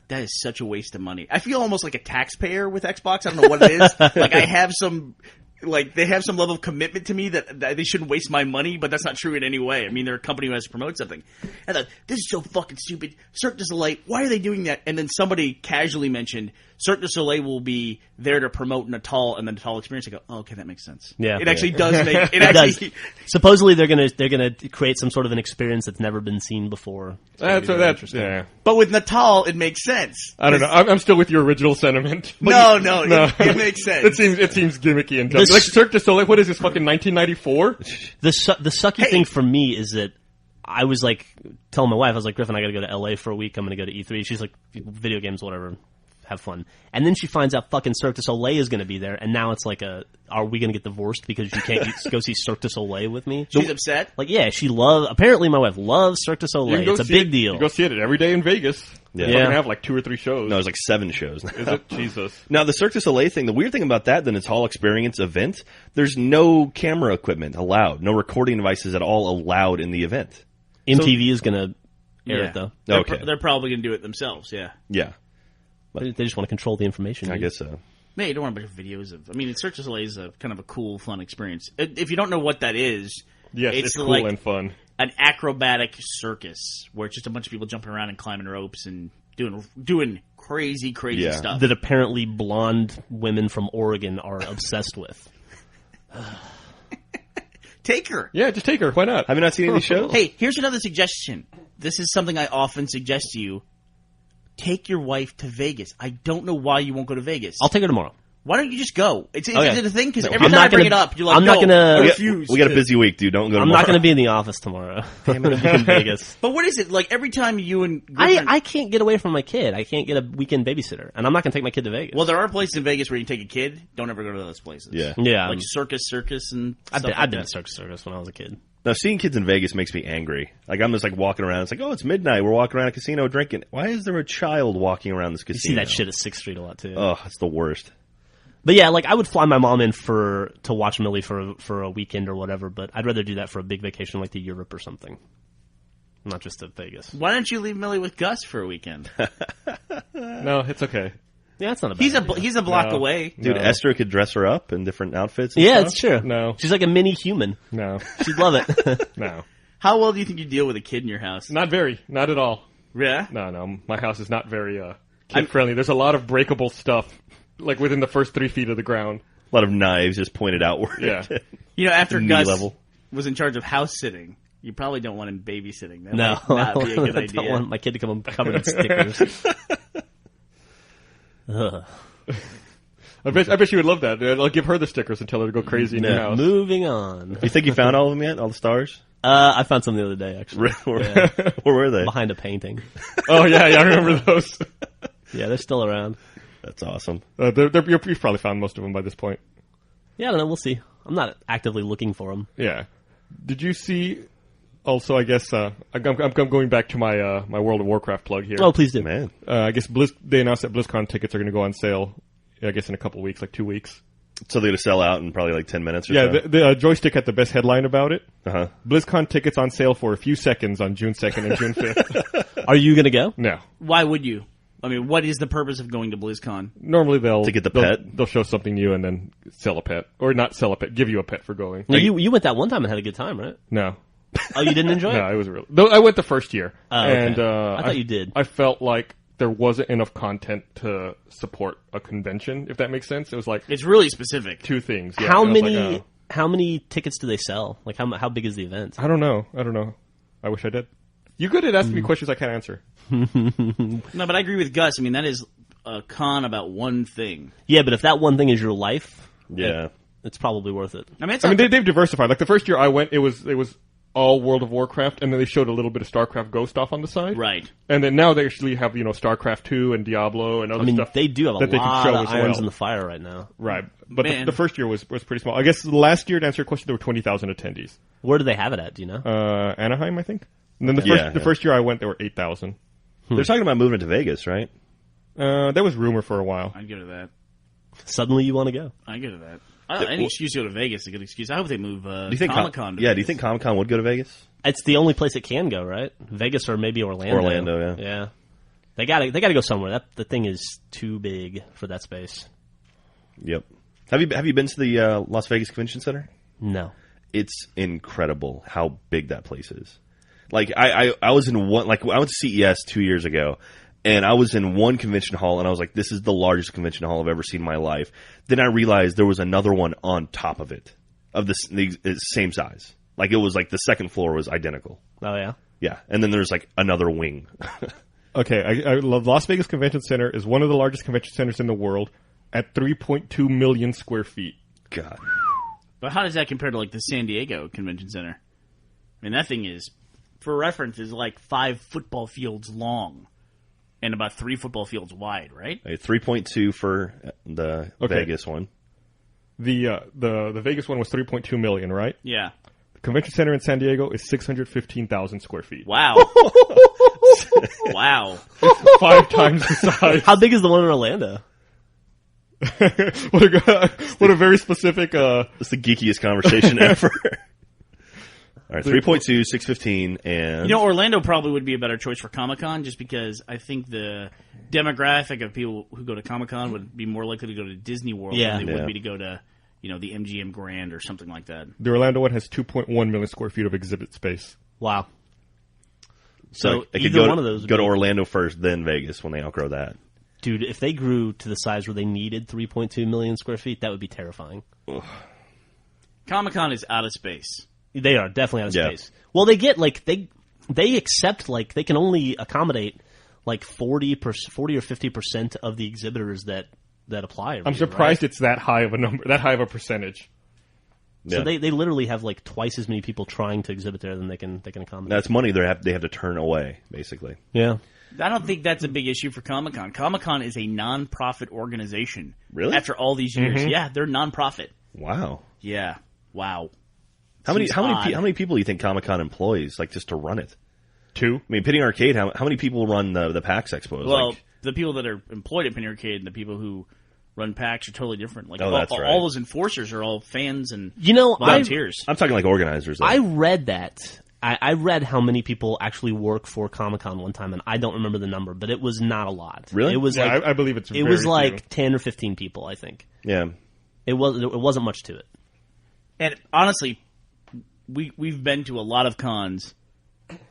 That is such a waste of money. I feel almost like a taxpayer with Xbox. I don't know what it is. Like I have some, they have some level of commitment to me that they shouldn't waste my money, but that's not true in any way. I mean, they're a company who has to promote something. And I thought, this is so fucking stupid. Cirque du Soleil, why are they doing that? And then somebody casually mentioned Cirque du Soleil will be there to promote Natal and the Natal experience. I go, oh, okay, that makes sense. Yeah. It actually does make it. It Actually, does. Supposedly they're gonna create some sort of an experience that's never been seen before. That's interesting. Yeah. but with Natal, it makes sense. I don't know. I'm still with your original sentiment. No, it makes sense. It seems gimmicky and dumb. This- Like Cirque du Soleil. What is this? Fucking 1994? The sucky thing for me is that I was like telling my wife, I was like, Griffin, I got to go to LA for a week. I'm going to go to E3. She's like, video games, whatever. Have fun. And then she finds out fucking Cirque du Soleil is going to be there, and now it's like are we going to get divorced because you can't go see Cirque du Soleil with me? She's upset. Like, yeah, apparently my wife loves Cirque du Soleil. It's a big deal. You go see it every day in Vegas. Yeah. They're going to have like 2 or 3 shows. No, it's like 7 shows now. Is it? Jesus. Now, the Cirque du Soleil thing, the weird thing about that, then it's all experience event, there's no camera equipment allowed, no recording devices at all allowed in the event. MTV is going to air Yeah. it, though. Okay. They're probably going to do it themselves, yeah. Yeah, They just want to control the information. I guess so. Man, you don't want a bunch of videos of... I mean, Cirque du Soleil is a kind of a cool, fun experience. If you don't know what that is... Yes, it's cool like and fun. an acrobatic circus where it's just a bunch of people jumping around and climbing ropes and doing crazy Yeah. stuff. That apparently blonde women from Oregon are obsessed with. Take her. Yeah, just take her. Why not? Have you not seen any of these shows? Hey, here's another suggestion. This is something I often suggest to you. Take your wife to Vegas. I don't know why you won't go to Vegas. I'll take her tomorrow. Why don't you just go? It's Okay. a thing, because No, every I'm time not I bring gonna- it up, you're like, I'm not gonna- I We refuse. We got a busy week, dude. Don't go I'm tomorrow. not going to be in the office tomorrow. I'm going to be in Vegas. But what is it? Like, every time you and girlfriend- I can't get away from my kid. I can't get a weekend babysitter. And I'm not going to take my kid to Vegas. Well, there are places in Vegas where you can take a kid. Don't ever go to those places. Yeah. yeah. Like circus, and I've stuff been, like I've been that. to circus when I was a kid. Now, seeing kids in Vegas makes me angry. Like, I'm just like walking around. It's like, oh, it's midnight. We're walking around a casino drinking. Why is there a child walking around this You casino? see that shit at 6th Street a lot, too. Oh, it's the worst. But yeah, like I would fly my mom in to watch Millie for a weekend or whatever, but I'd rather do that for a big vacation like to Europe or something. Not just to Vegas. Why don't you leave Millie with Gus for a weekend? No, it's okay. Yeah, that's not a bad idea. He's a block No. away. Dude, No. Esther could dress her up in different outfits. And Yeah, stuff. it's true. No. She's like a mini human. No. She'd love it. No. How well do you think you deal with a kid in your house? Not very. Not at all. Yeah. No. My house is not very kid friendly. There's a lot of breakable stuff, like within the first 3 feet of the ground. A lot of knives just pointed outward. Yeah. You know, after Knee Gus level. was in charge of house sitting, you probably don't want him babysitting. That No, might not be a good I idea. don't want my kid to come home covered in stickers. Ugh. I bet you would love that. I'll give her the stickers and tell her to go crazy in your house. Moving on. You think you found all of them yet? All the stars? I found some the other day, actually. Where, where were they? Behind a painting. Oh yeah, I remember those. Yeah, they're still around. That's awesome. You've probably found most of them by this point. Yeah, I don't know. We'll see. I'm not actively looking for them. Yeah. Did you see? Also, I guess I'm going back to my my World of Warcraft plug here. Oh, please do. Man. I guess they announced that BlizzCon tickets are going to go on sale. I guess in a couple weeks, like 2 weeks. So they're going to sell out in probably like 10 minutes or Yeah, so? the Joystick had the best headline about it. Uh-huh. BlizzCon tickets on sale for a few seconds on June 2nd and June 5th. Are you going to go? No. Why would you? I mean, what is the purpose of going to BlizzCon? Normally To get the pet? They'll show something new and then sell a pet. Or not sell a pet, give you a pet for going. No, you went that one time and had a good time, right? No. Oh, you didn't enjoy it? No, it was real. No, I went the first year. okay. And I thought you did. I felt like there wasn't enough content to support a convention, if that makes sense. It was like It's really specific. 2 things. Yeah, How and I was many? like, oh. How many tickets do they sell? Like how big is the event? I don't know. I wish I did. You good at asking me questions I can't answer. No, but I agree with Gus. I mean, that is a con about one thing. Yeah, but if that one thing is your life, Yeah. it's probably worth it. I mean, it's I mean, not- they've diversified. Like the first year I went, it was all World of Warcraft, and then they showed a little bit of StarCraft Ghost off on the side. right. And then now they actually have, StarCraft 2 and Diablo and other I mean, stuff. they do have a that they can lot show of as irons well. in the fire right now. Right. But Man. the first year was pretty small. I guess last year, to answer your question, there were 20,000 attendees. Where do they have it at? Do you know? Anaheim, I think. And then Yeah, the yeah. first year I went, there were 8,000. They're talking about moving to Vegas, right? There was rumor for a while. I'd go to that. Suddenly you want to go. I'd go to that. Any excuse to go to Vegas is a good excuse. I hope they move Do you think Comic-Con to Yeah, do you Vegas. think Comic-Con would go to Vegas? It's the only place it can go, right? Vegas or maybe Orlando. Orlando, yeah. Yeah. They got to go somewhere. The thing is too big for that space. Yep. Have you been to the Las Vegas Convention Center? No. It's incredible how big that place is. Like I was in one, like I went to CES 2 years ago, and I was in one convention hall, and I was like, this is the largest convention hall I've ever seen in my life. Then I realized there was another one on top of it, of the same size. Like it was like the second floor was identical. Oh yeah. Yeah, and then there's like another wing. Okay, I love Las Vegas Convention Center is one of the largest convention centers in the world at 3.2 million square feet. God. But how does that compare to like the San Diego Convention Center? I mean, that thing is, for reference, is like 5 football fields long and about 3 football fields wide, right? 3.2 for the Okay. Vegas one. The Vegas one was 3.2 million, right? Yeah. The convention center in San Diego is 615,000 square feet. Wow. Wow. 5 times the size. How big is the one in Orlando? what a very specific. It's the geekiest conversation ever. All right, 3.2, 615, and... You know, Orlando probably would be a better choice for Comic-Con just because I think the demographic of people who go to Comic-Con would be more likely to go to Disney World Yeah. than they Yeah. would be to go to, the MGM Grand or something like that. The Orlando one has 2.1 million square feet of exhibit space. Wow. So I could either go, one of those would go to be- Orlando first, then Vegas when they outgrow that. Dude, if they grew to the size where they needed 3.2 million square feet, that would be terrifying. Comic-Con is out of space. They are definitely out of Yeah. space. Well, they get they accept they can only accommodate 40 or 50% of the exhibitors that apply. I'm surprised it's that high of a number, that high of a percentage. So Yeah. they literally have twice as many people trying to exhibit there than they can accommodate. That's money they have to turn away, basically. Yeah. I don't think that's a big issue for Comic-Con. Comic-Con is a non-profit organization. Really? After all these years. Yeah, they're non-profit. Wow. Yeah. Wow. How many odd. people do you think Comic-Con employs, just to run it? 2. I mean, Penny Arcade, how many people run the PAX Expos? Well, the people that are employed at Penny Arcade and the people who run PAX are totally different. that's right. All those enforcers are all fans and I volunteers. I'm talking organizers. Though. I read that. I read how many people actually work for Comic-Con one time, and I don't remember the number, but it was not a lot. Really? It was I believe it's it was very few. 10 or 15 people, I think. Yeah. It wasn't much to it. And honestly, we've been to a lot of cons.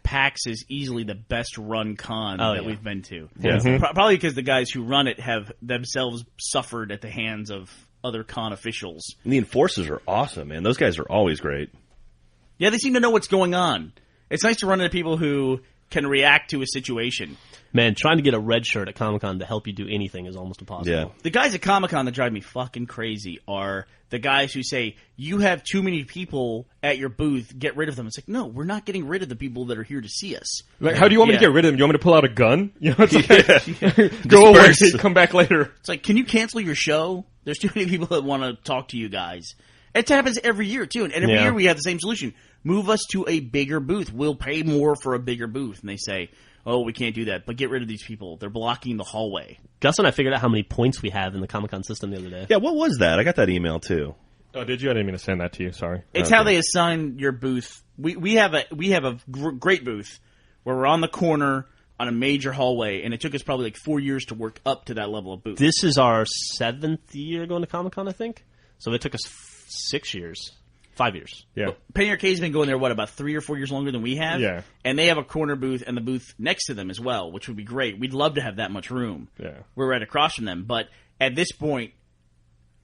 PAX is easily the best run con that we've been to. Yeah. Probably because the guys who run it have themselves suffered at the hands of other con officials. And the enforcers are awesome, man. Those guys are always great. Yeah, they seem to know what's going on. It's nice to run into people who can react to a situation. Man, trying to get a red shirt at Comic-Con to help you do anything is almost impossible. Yeah. The guys at Comic-Con that drive me fucking crazy are the guys who say, you have too many people at your booth, get rid of them. It's like, no, we're not getting rid of the people that are here to see us. How do you want me to Yeah. get rid of them? You want me to pull out a gun? It's like, go away, come back later. It's like, can you cancel your show? There's too many people that want to talk to you guys. It happens every year, too. And every year we have the same solution. Move us to a bigger booth. We'll pay more for a bigger booth. And they say, oh, we can't do that. But get rid of these people. They're blocking the hallway. Gus and I figured out how many points we have in the Comic-Con system the other day. Yeah, what was that? I got that email, too. Oh, did you? I didn't mean to send that to you. Sorry. It's how they assign your booth. We have a great booth where we're on the corner on a major hallway, and it took us probably 4 years to work up to that level of booth. This is our 7th year going to Comic-Con, I think. So it took us 5 years. Yeah. Penny Arcade's been going there, about 3 or 4 years longer than we have? Yeah. And they have a corner booth and the booth next to them as well, which would be great. We'd love to have that much room. Yeah. We're right across from them. But at this point,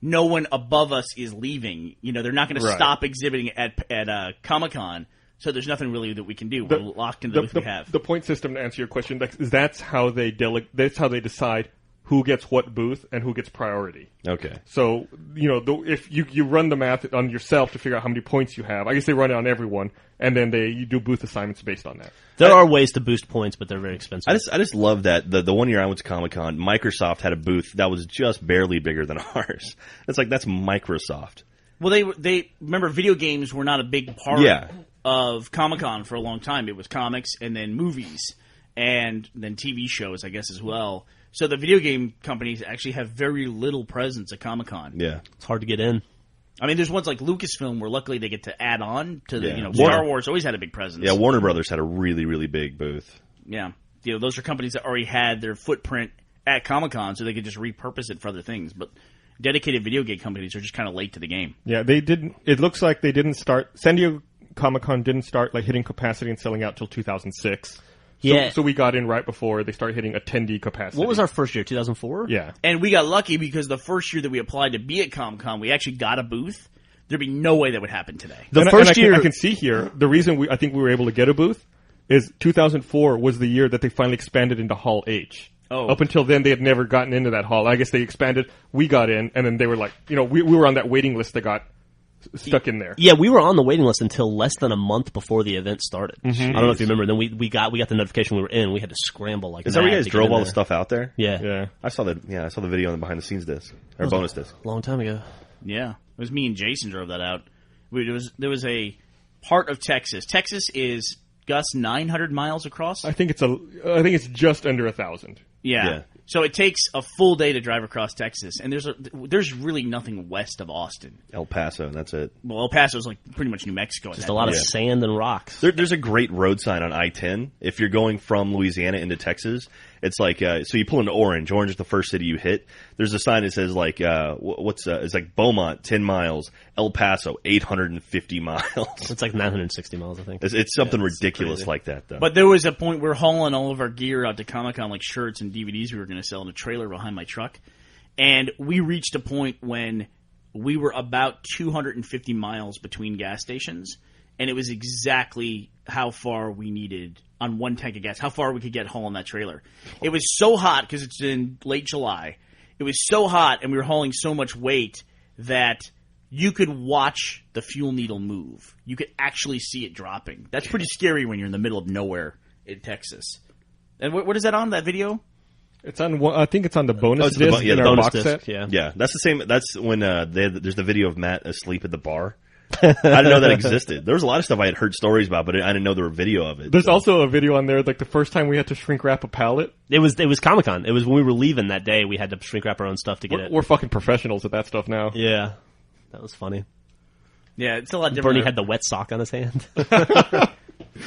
no one above us is leaving. They're not going to stop exhibiting at Comic-Con, so there's nothing really that we can do. We're locked into the booth we have. The point system, to answer your question, that's how they decide who gets what booth and who gets priority. Okay. So, if you run the math on yourself to figure out how many points you have, I guess they run it on everyone, and then you do booth assignments based on that. There are ways to boost points, but they're very expensive. I just love that the 1 year I went to Comic-Con, Microsoft had a booth that was just barely bigger than ours. It's that's Microsoft. Well, they remember video games were not a big part of Comic-Con for a long time. It was comics and then movies and then TV shows, I guess, as well. So the video game companies actually have very little presence at Comic-Con. Yeah. It's hard to get in. I mean, there's ones like Lucasfilm where luckily they get to add on to the, Yeah. Star Wars always had a big presence. Yeah, Warner Brothers had a really, really big booth. Yeah. Those are companies that already had their footprint at Comic-Con, so they could just repurpose it for other things. But dedicated video game companies are just kind of late to the game. Yeah, they didn't. It looks like they didn't start. San Diego Comic-Con didn't start hitting capacity and selling out till 2006. So we got in right before they started hitting attendee capacity. What was our first year, 2004? Yeah. And we got lucky because the first year that we applied to be at Comic-Con, we actually got a booth. There'd be no way that would happen today. The first year... I can see here, the reason I think we were able to get a booth is 2004 was the year that they finally expanded into Hall H. Oh. Up until then, they had never gotten into that hall. I guess they expanded, we got in, and then they were we were on that waiting list that got stuck in there. Yeah, we were on the waiting list until less than a month before the event started. Mm-hmm. I don't know if you remember. Then we got the notification we were in. We had to scramble Is that where you mad guys to get drove in all there. the stuff out there? Yeah. Yeah. I saw the video on the behind the scenes disc or bonus disc. A long time ago. Yeah. It was me and Jason drove that out. There was a part of Texas. Texas is, Gus, 900 miles across? I think it's just under 1,000. Yeah. So it takes a full day to drive across Texas, and there's really nothing west of Austin. El Paso, and that's it. Well, El Paso's pretty much New Mexico. Just a lot of sand and rocks. There's a great road sign on I-10. If you're going from Louisiana into Texas, it's so you pull into Orange. Orange is the first city you hit. There's a sign that says it's Beaumont 10 miles, El Paso 850 miles. It's 960 miles, I think. It's something ridiculous like that, though. But there was a point we're hauling all of our gear out to Comic-Con, shirts and DVDs we were going to sell in a trailer behind my truck. And we reached a point when we were about 250 miles between gas stations. and it was exactly how far we needed on one tank of gas, how far we could get hauling that trailer. It was so hot because it's in late July. It was so hot, and we were hauling so much weight that you could watch the fuel needle move. You could actually see it dropping. That's pretty scary when you're in the middle of nowhere in Texas. And what is that on, that video? It's on. I think it's on the bonus the disc the in our bonus box disc, set. yeah. Yeah, that's the same. That's when there's the video of Matt asleep at the bar. I didn't know that existed. There was a lot of stuff I had heard stories about, but I didn't know there were video of it. There's also a video on there, like the first time we had to shrink wrap a pallet. It was Comic-Con. It was when we were leaving that day. We had to shrink wrap our own stuff to get it. We're fucking professionals at that stuff now. Yeah, that was funny. Yeah, it's a lot different. Bernie had the wet sock on his hand.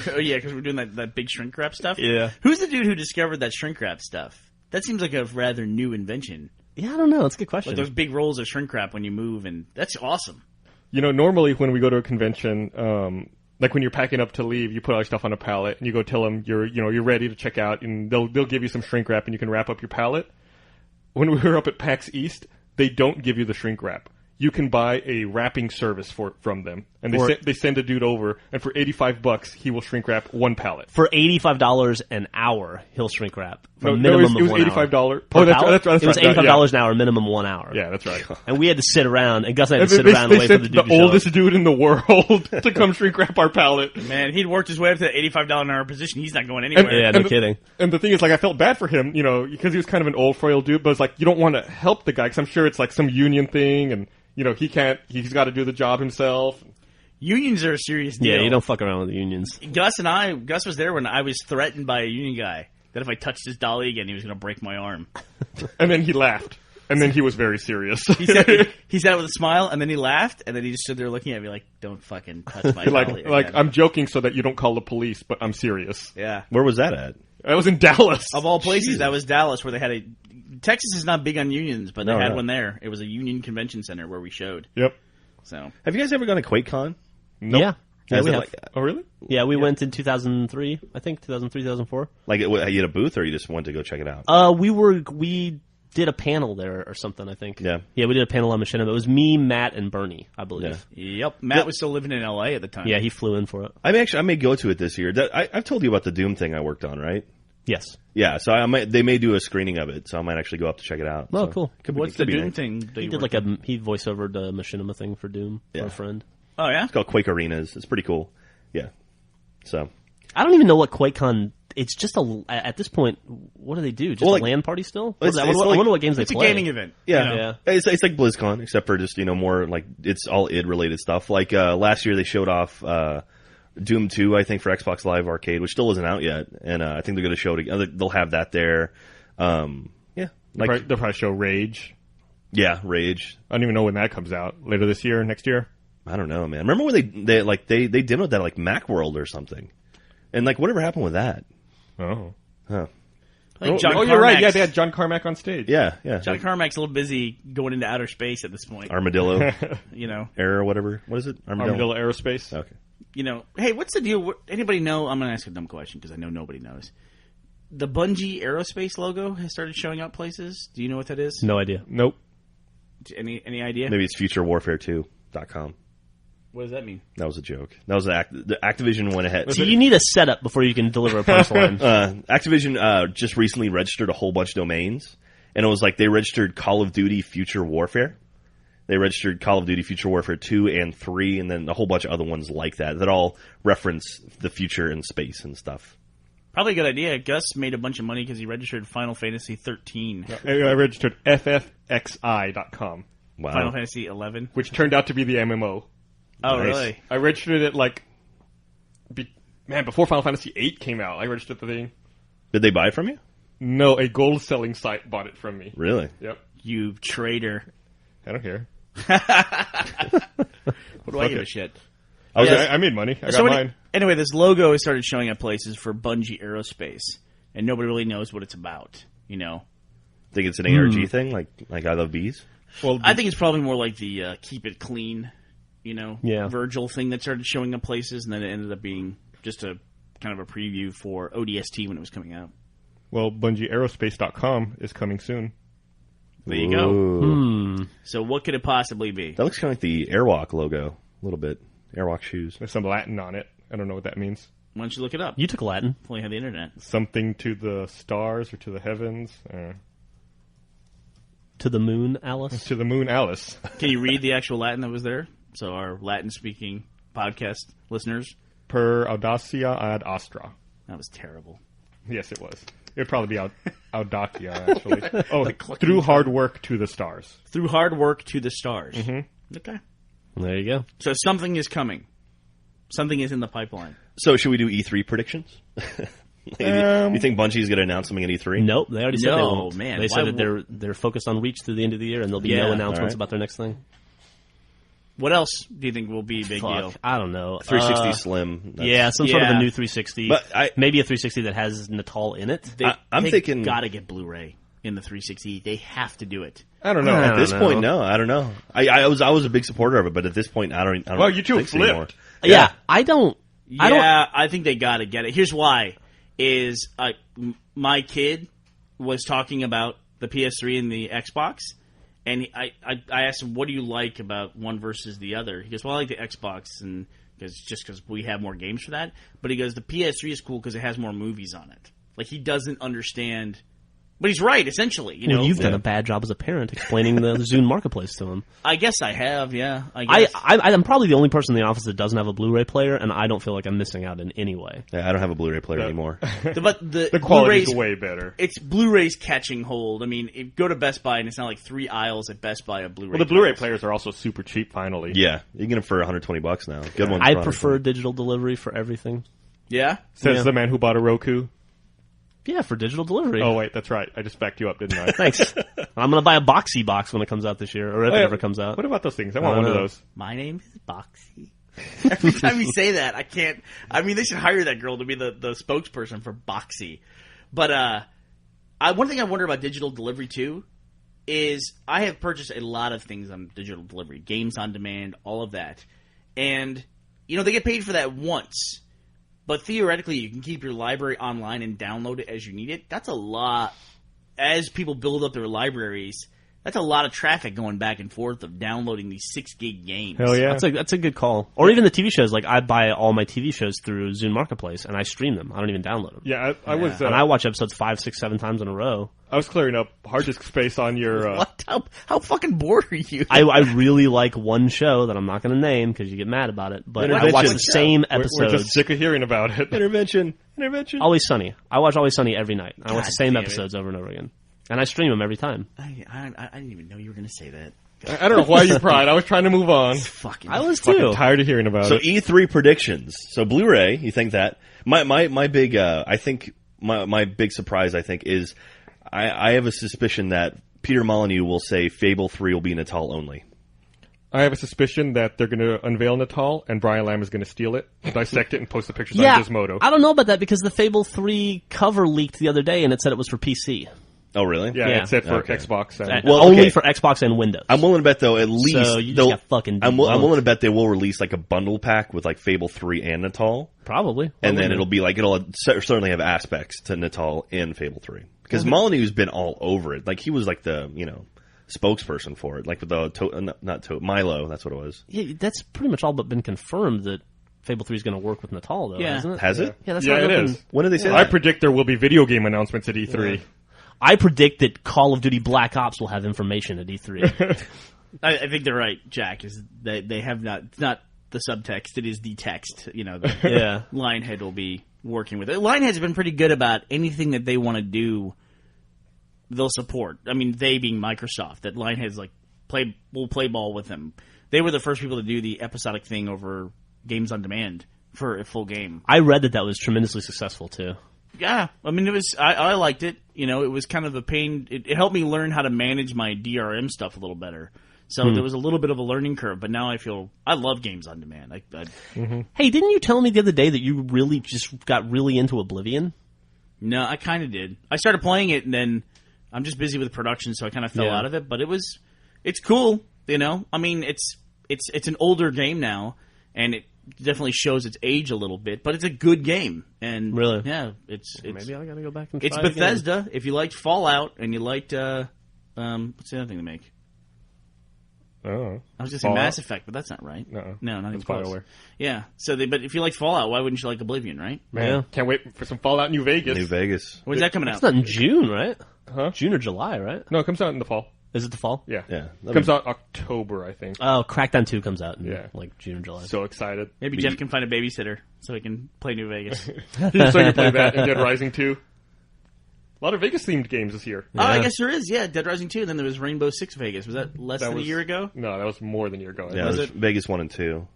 Oh, yeah, because we're doing that big shrink wrap stuff? Yeah. Who's the dude who discovered that shrink wrap stuff? That seems like a rather new invention. Yeah, I don't know. That's a good question. Like those big rolls of shrink wrap when you move, and that's awesome. You know, normally when we go to a convention, like when you're packing up to leave, you put all your stuff on a pallet and you go tell them you're ready to check out, and they'll give you some shrink wrap and you can wrap up your pallet. When we were up at PAX East, they don't give you the shrink wrap. You can buy a wrapping service from them, and they send a dude over, and for $85, he will shrink wrap one pallet. For $85 an hour, he'll shrink wrap. For a No, minimum it was of 1 hour. $85. Per Oh, that's pallet? right. It was $85 an hour, minimum 1 hour. Yeah, that's right. And we had to sit around, and Gus and I had to And sit around and wait for sent the dude to show oldest up. dude in the world to come shrink wrap our pallet. Man, he'd worked his way up to the $85 an hour position. He's not going anywhere. Yeah, no kidding. And the thing is, like, I felt bad for him, because he was kind of an old, frail dude, but it's like, you don't want to help the guy, because I'm sure it's like some union thing, and, he's got to do the job himself. Unions are a serious deal. Yeah, you don't fuck around with the unions. Gus was there when I was threatened by a union guy that if I touched his dolly again, he was going to break my arm. And then he laughed. And then he was very serious. He said it with a smile, and then he laughed, and then he just stood there looking at me like, "Don't fucking touch my dolly again." like, I'm joking so that you don't call the police, but I'm serious. Yeah. Where was that at? I was in Dallas. Of all places, that was Dallas, where they had a... Texas is not big on unions, but they No, had no. one there. It was a union convention center where we showed. Yep. So Have you guys ever gone to QuakeCon? Nope. Yeah. Yeah, Is we it have. like, Oh, really? Yeah, we went in 2003, I think, 2003, 2004. you had a booth, or you just went to go check it out? We did a panel there or something, I think. Yeah. Yeah, we did a panel on Machinima. It was me, Matt, and Bernie, I believe. Yep. Matt was still living in L.A. at the time. Yeah, he flew in for it. I may go to it this year. I've told you about the Doom thing I worked on, right? Yes. Yeah, so they may do a screening of it, so I might actually go up to check it out. Oh, So, cool. What's the Doom nice. thing? that He you did worked like on? he voiceovered the Machinima thing for Doom for Yeah. a friend. Oh, yeah? It's called Quake Arenas. It's pretty cool. Yeah. So I don't even know what QuakeCon. It's just at this point. What do they do? Just Well, a like- LAN party still? It's- I it's wonder like- what games It's they a play. gaming event. yeah, You know? Yeah. It's like BlizzCon, except for just more like it's all id related stuff. Like last year they showed off Doom 2, I think, for Xbox Live Arcade, which still isn't out yet, and I think they're going to show it. They'll have that there. Yeah, like They'll probably show Rage. yeah, Rage. I don't even know when that comes out. Later this year, next year? I don't know, man. Remember when they demoed that like Macworld or something, and like whatever happened with that? Oh. Huh. I think John you're right. Carmack's- Yeah, they had John Carmack on stage. Yeah. John Carmack's a little busy going into outer space at this point. Armadillo You know, Era or whatever. What is it? Armadillo Aerospace. Okay. Hey, what's the deal? Anybody know? I'm going to ask a dumb question because I know nobody knows. The Bungie Aerospace logo has started showing up places. Do you know what that is? No idea. Nope. Any idea? Maybe it's FutureWarfare2.com. What does that mean? That was a joke. That was the Activision went ahead. So you need a setup before you can deliver a punchline. Activision just recently registered a whole bunch of domains, and it was like they registered Call of Duty Future Warfare. They registered Call of Duty Future Warfare 2 and 3, and then a whole bunch of other ones like that all reference the future and space and stuff. Probably a good idea. Gus made a bunch of money because he registered Final Fantasy 13. I registered ffxi.com, Wow. Final Fantasy 11. which turned out to be the MMO. Oh, Nice. really? I registered it before Final Fantasy 8 came out. I registered the thing. Did they buy it from you? No, a gold selling site bought it from me. Really? Yep. You traitor. I don't care. What do I give a shit? I made money. I got mine. Anyway, this logo has started showing up places for Bungie Aerospace, and nobody really knows what it's about. You know, Think it's an ARG thing, like I Love Bees? Well, I think it's probably more like the keep it clean, Yeah. Virgil thing that started showing up places, and then it ended up being just a kind of a preview for ODST when it was coming out. BungieAerospace.com is coming soon. There you go. Ooh. So what could it possibly be? That looks kind of like the Airwalk logo, a little bit. Airwalk shoes. There's some Latin on it. I don't know what that means. Why don't you look it up? You took Latin. If we have the internet. Something to the stars or to the heavens. To the moon, Alice. To the moon, Alice. Can you read the actual Latin that was there? So our Latin-speaking podcast listeners. Per audacia ad astra. That was terrible. Yes, it was. It would probably be audacia, actually. Oh, through hard work to the stars. Through hard work to the stars. Mm-hmm. Okay. There you go. So something is coming. Something is in the pipeline. So should we do E3 predictions? You think Bungie's going to announce something at E3? Nope, they already said they won't. Man, they said that they're focused on Reach through the end of the year, and there'll be no announcements about their next thing. What else do you think will be a big deal? I don't know. 360 Slim. Yeah, some sort of a new 360. But maybe a 360 that has Natal in it. I'm thinking gotta get Blu-ray in the 360. They have to do it. I don't know. At this point, no. I don't know. I was a big supporter of it, but at this point, I don't. Well, you two think so flipped. anymore. Yeah, I don't. I think they gotta get it. Here's why: is my kid was talking about the PS3 and the Xbox. And I asked him, what do you like about one versus the other? He goes, well, I like the Xbox and because we have more games for that. But he goes, the PS3 is cool because it has more movies on it. Like, he doesn't understand. But he's right, essentially. You've done a bad job as a parent explaining the Zune Marketplace to him. I guess I have, yeah. I guess. I'm probably the only person in the office that doesn't have a Blu-ray player, and I don't feel like I'm missing out in any way. Yeah, I don't have a Blu-ray player anymore. But the quality's way better. It's Blu-ray's catching hold. I mean, go to Best Buy, and it's not like 3 aisles at Best Buy of Blu-ray. Well, the Blu-ray players are also super cheap, finally. Yeah, you can get them for $120 now. Good ones. I prefer digital delivery for everything. Yeah? Says the man who bought a Roku. Yeah, for digital delivery. Oh, wait, that's right. I just backed you up, didn't I? Thanks. I'm going to buy a Boxy box when it comes out this year, or if it ever comes out. What about those things? I want one of those. My name is Boxy. Every time you say that, I can't. I mean, they should hire that girl to be the spokesperson for Boxy. But one thing I wonder about digital delivery, too, is I have purchased a lot of things on digital delivery. Games on demand, all of that. And, they get paid for that once. But theoretically, you can keep your library online and download it as you need it. That's a lot. As people build up their libraries, that's a lot of traffic going back and forth of downloading these 6-gig games. Hell yeah. That's a good call. Or even the TV shows. Like, I buy all my TV shows through Zune Marketplace, and I stream them. I don't even download them. Yeah, I was... and I watch episodes 5, 6, 7 times in a row. I was clearing up hard disk space on your... What? How fucking bored are you? I really like one show that I'm not going to name because you get mad about it, but I watch the same episodes. We're just sick of hearing about it. Intervention. Always Sunny. I watch Always Sunny every night. I watch the same episodes over and over again. And I stream them every time. I didn't even know you were going to say that. I don't know why you cried. I was trying to move on. I was too. Fucking tired of hearing about So it. E3 predictions. So Blu-ray, you think that? My big I think my big surprise I think is I have a suspicion that Peter Molyneux will say Fable 3 will be Natal only. I have a suspicion that they're going to unveil Natal and Brian Lamb is going to steal it, dissect it, and post the pictures on Gizmodo. I don't know about that because the Fable 3 cover leaked the other day and it said it was for PC. Oh, really? Yeah, it said for Xbox. And only for Xbox and Windows. I'm willing to bet, though, at least... So you just got fucking I'm willing to bet they will release like a bundle pack with like Fable 3 and Natal. Probably. And then it'll be like, it'll certainly have aspects to Natal and Fable 3. Because Molyneux's been all over it. Like, he was like the, spokesperson for it. Like with the, Milo, that's what it was. Yeah, that's pretty much all but been confirmed that Fable 3 is going to work with Natal, though, hasn't it? Has it? Yeah, that's it is. When did they say that? I predict there will be video game announcements at E3. Yeah. I predict that Call of Duty Black Ops will have information at E3. I think they're right, Jack. Is that they have not? It's not the subtext; it is the text. Lionhead will be working with it. Lionhead's been pretty good about anything that they want to do. They'll support. I mean, they being Microsoft. That Lionhead's like will play ball with them. They were the first people to do the episodic thing over games on demand for a full game. I read that was tremendously successful too. Yeah, I mean, it was. I liked it. It was kind of a pain. It helped me learn how to manage my DRM stuff a little better. So there was a little bit of a learning curve, but now I love games on demand. Hey, didn't you tell me the other day that you really just got really into Oblivion? No, I kind of did. I started playing it, and then I'm just busy with production, so I kind of fell out of it. But it's cool. I mean, it's an older game now, and it definitely shows its age a little bit, but it's a good game. And really, yeah, it's maybe I gotta go back and try it's it Bethesda. Again. If you liked Fallout and you liked what's the other thing they make? Oh. I was going to say Fallout? Mass Effect, but that's not right. No, not even it's close. BioWare. Yeah. So, but if you like Fallout, why wouldn't you like Oblivion, right? Man, Yeah. can't wait for some Fallout New Vegas. New Vegas. When's that coming out? It's not in June, right? Huh? June or July, right? No, it comes out in the fall. Is it the fall? Yeah. Yeah. Comes out October, I think. Oh, Crackdown 2 comes out in Yeah. like June or July. So excited. Maybe Jeff can find a babysitter so he can play New Vegas. So you can play that and Dead Rising 2. A lot of Vegas-themed games this year. Oh, I guess there is. Yeah, Dead Rising 2, and then there was Rainbow Six Vegas. Was that less than a year ago? No, that was more than a year ago. Yeah, Was there's it? Vegas 1 and 2.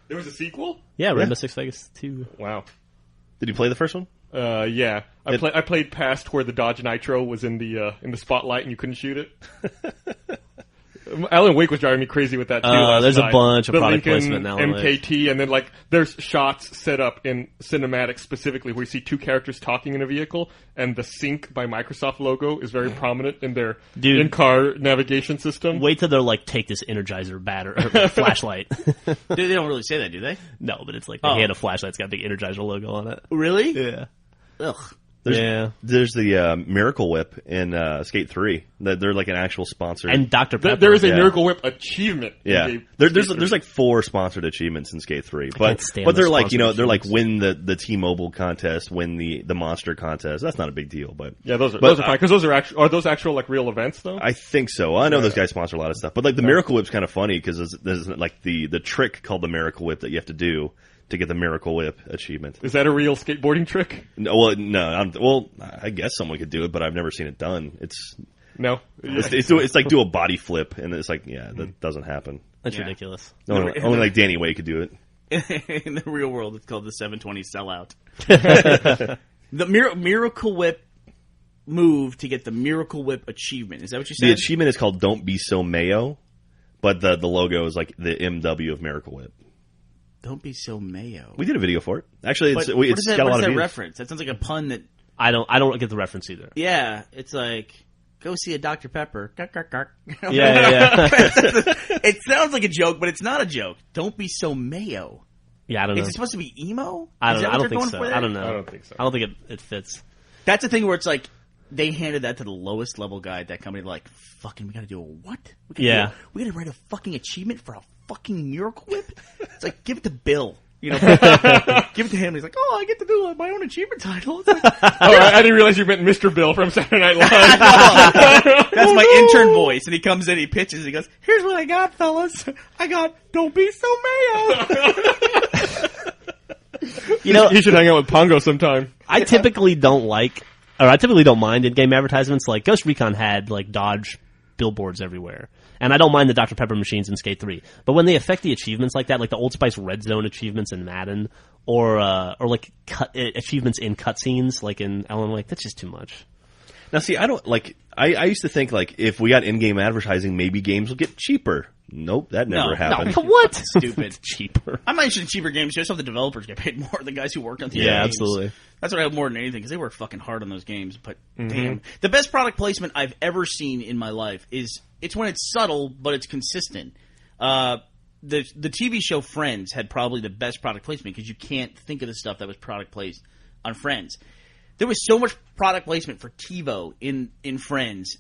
There was a sequel? Yeah, Rainbow Six Vegas 2. Wow. Did you play the first one? Yeah. I played past where the Dodge Nitro was in the spotlight and you couldn't shoot it. Alan Wake was driving me crazy with that too. last there's a night. bunch of the product Lincoln placement in Alan Wake. MKT, and then like there's shots set up in cinematics specifically where you see two characters talking in a vehicle, and the Sync by Microsoft logo is very prominent in their in-car navigation system. Wait till they're like, take this Energizer or flashlight. They don't really say that, do they? No, but it's like they hand a flashlight. It's got a big Energizer logo on it. Really? Yeah. Ugh. There's the Miracle Whip in Skate 3. They're like an actual sponsor. And Dr. Pepper. There is a Yeah. Miracle Whip achievement. Yeah, there's like 4 sponsored achievements in Skate 3, but stand they're those like sponsored they're like achievements. win the T-Mobile contest, win the Monster contest. That's not a big deal, but Yeah, those are But, fine because those are those actual like real events though. I think so. I know those guys sponsor a lot of stuff, but like the Miracle Whip's kind of funny because there's like the trick called the Miracle Whip that you have to do to get the Miracle Whip achievement. Is that a real skateboarding trick? No, I guess someone could do it, but I've never seen it done. It's No. like do a body flip, and it's like that doesn't happen. That's Yeah. ridiculous. Only like Danny Way could do it. In the real world, it's called the 720 sellout. The Miracle Whip move to get the Miracle Whip achievement. Is that what you said? The achievement is called "Don't Be So Mayo," but the logo is like the MW of Miracle Whip. Don't be so mayo. We did a video for it. Actually, But it's what is that, got a what lot is of that views. reference? That sounds like a pun that... I don't get the reference either. Yeah, it's like, go see a Dr. Pepper. Yeah. It sounds like a joke, but it's not a joke. Don't be so mayo. Yeah, I don't know. Is it supposed to be emo? I Is don't that know. what I don't they're think going so. for there? I don't know. I don't think so. I don't think it fits. That's the thing where it's like, they handed that to the lowest level guy at that company, like, fucking, we gotta do a what? We gotta write a fucking achievement for a fucking Miracle Whip? It's like, give it to Bill. You know, give it to him. He's like, oh, I get to do my own achievement title. It's like, I didn't realize you meant Mr. Bill from Saturday Night Live. that's my intern voice. And he comes in, he pitches, he goes, here's what I got, fellas. I got, don't be so mayo. You know, He should hang out with Pongo sometime. I typically don't mind in-game advertisements. Like Ghost Recon had like Dodge billboards everywhere. And I don't mind the Dr. Pepper machines in Skate 3. But when they affect the achievements like that, like the Old Spice Red Zone achievements in Madden, or like achievements in cutscenes like in Alan Wake, that's just too much. Now, see, I don't like. I used to think like if we got in-game advertising, maybe games will get cheaper. Nope, that never happened. What? Stupid. Cheaper. I mentioned cheaper games just so the developers get paid more. The guys who worked on the Yeah, games. absolutely. That's what I have more than anything because they work fucking hard on those games. But damn, the best product placement I've ever seen in my life is it's when it's subtle but it's consistent. The TV show Friends had probably the best product placement because you can't think of the stuff that was product placed on Friends. There was so much product placement for TiVo in Friends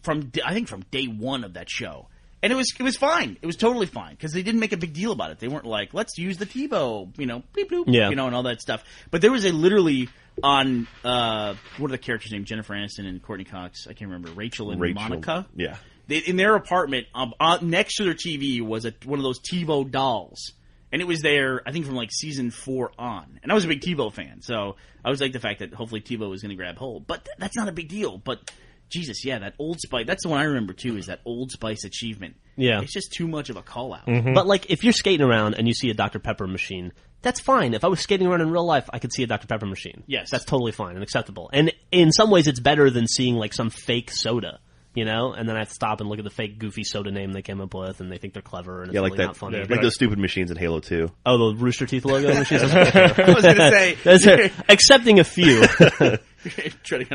from day one of that show. And it was fine. It was totally fine because they didn't make a big deal about it. They weren't like, let's use the TiVo, bleep bloop, and all that stuff. But there was literally on what are the characters' names? Jennifer Aniston and Courtney Cox. I can't remember. Rachel and Monica. Yeah. In their apartment, next to their TV was one of those TiVo dolls. And it was there, I think, from like season 4 on. And I was a big TiVo fan, so I was like the fact that hopefully TiVo was going to grab hold. But that's not a big deal. But Jesus, yeah, that Old Spice. That's the one I remember too. Is that Old Spice achievement? Yeah, it's just too much of a call out. But like, if you're skating around and you see a Dr. Pepper machine, that's fine. If I was skating around in real life, I could see a Dr. Pepper machine. Yes, that's totally fine and acceptable. And in some ways, it's better than seeing like some fake soda. And then I have to stop and look at the fake goofy soda name they came up with, and they think they're clever, and it's really not funny. Like those stupid machines in Halo 2. Oh, the Rooster Teeth logo machines. I was going to say, excepting a few.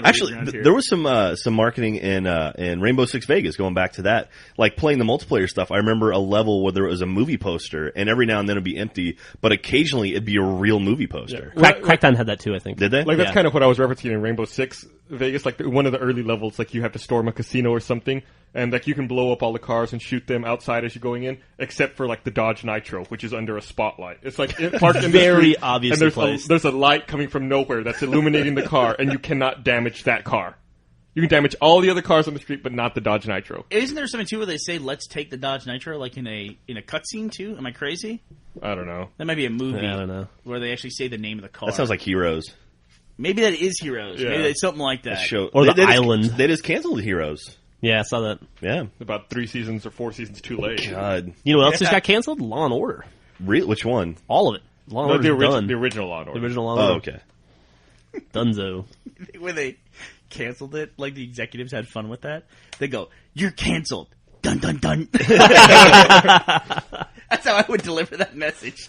Actually, there was some marketing in Rainbow Six Vegas. Going back to that, like playing the multiplayer stuff. I remember a level where there was a movie poster, and every now and then it'd be empty, but occasionally it'd be a real movie poster. Yeah. Crackdown had that too, I think. Did they? Like that's kind of what I was referencing in Rainbow Six Vegas. Like one of the early levels, like you have to storm a casino or something, and like you can blow up all the cars and shoot them outside as you're going in, except for like the Dodge Nitro, which is under a spotlight. It's like parked in the Very street, obviously and placed. there's a light coming from nowhere that's illuminating the car, and you cannot damage that car. You can damage all the other cars on the street, but not the Dodge Nitro. Isn't there something too where they say let's take the Dodge Nitro like in a cutscene too? Am I crazy? I don't know. That might be a movie. I don't know. Where they actually say the name of the car. That sounds like Heroes. Maybe that is Heroes. Yeah. Maybe that's something like that. Show Or the they Island. They just canceled Heroes. Yeah, I saw that. Yeah. About 3 seasons or 4 seasons too late. God. You know what else just got canceled? Law and Order. Which one? All of it. Law and No, Order's done. the original Law and Order. The original Law and Oh, Order. okay. Dunzo. When they canceled it, like the executives had fun with that. They go, "You're canceled." Dun dun dun. That's how I would deliver that message.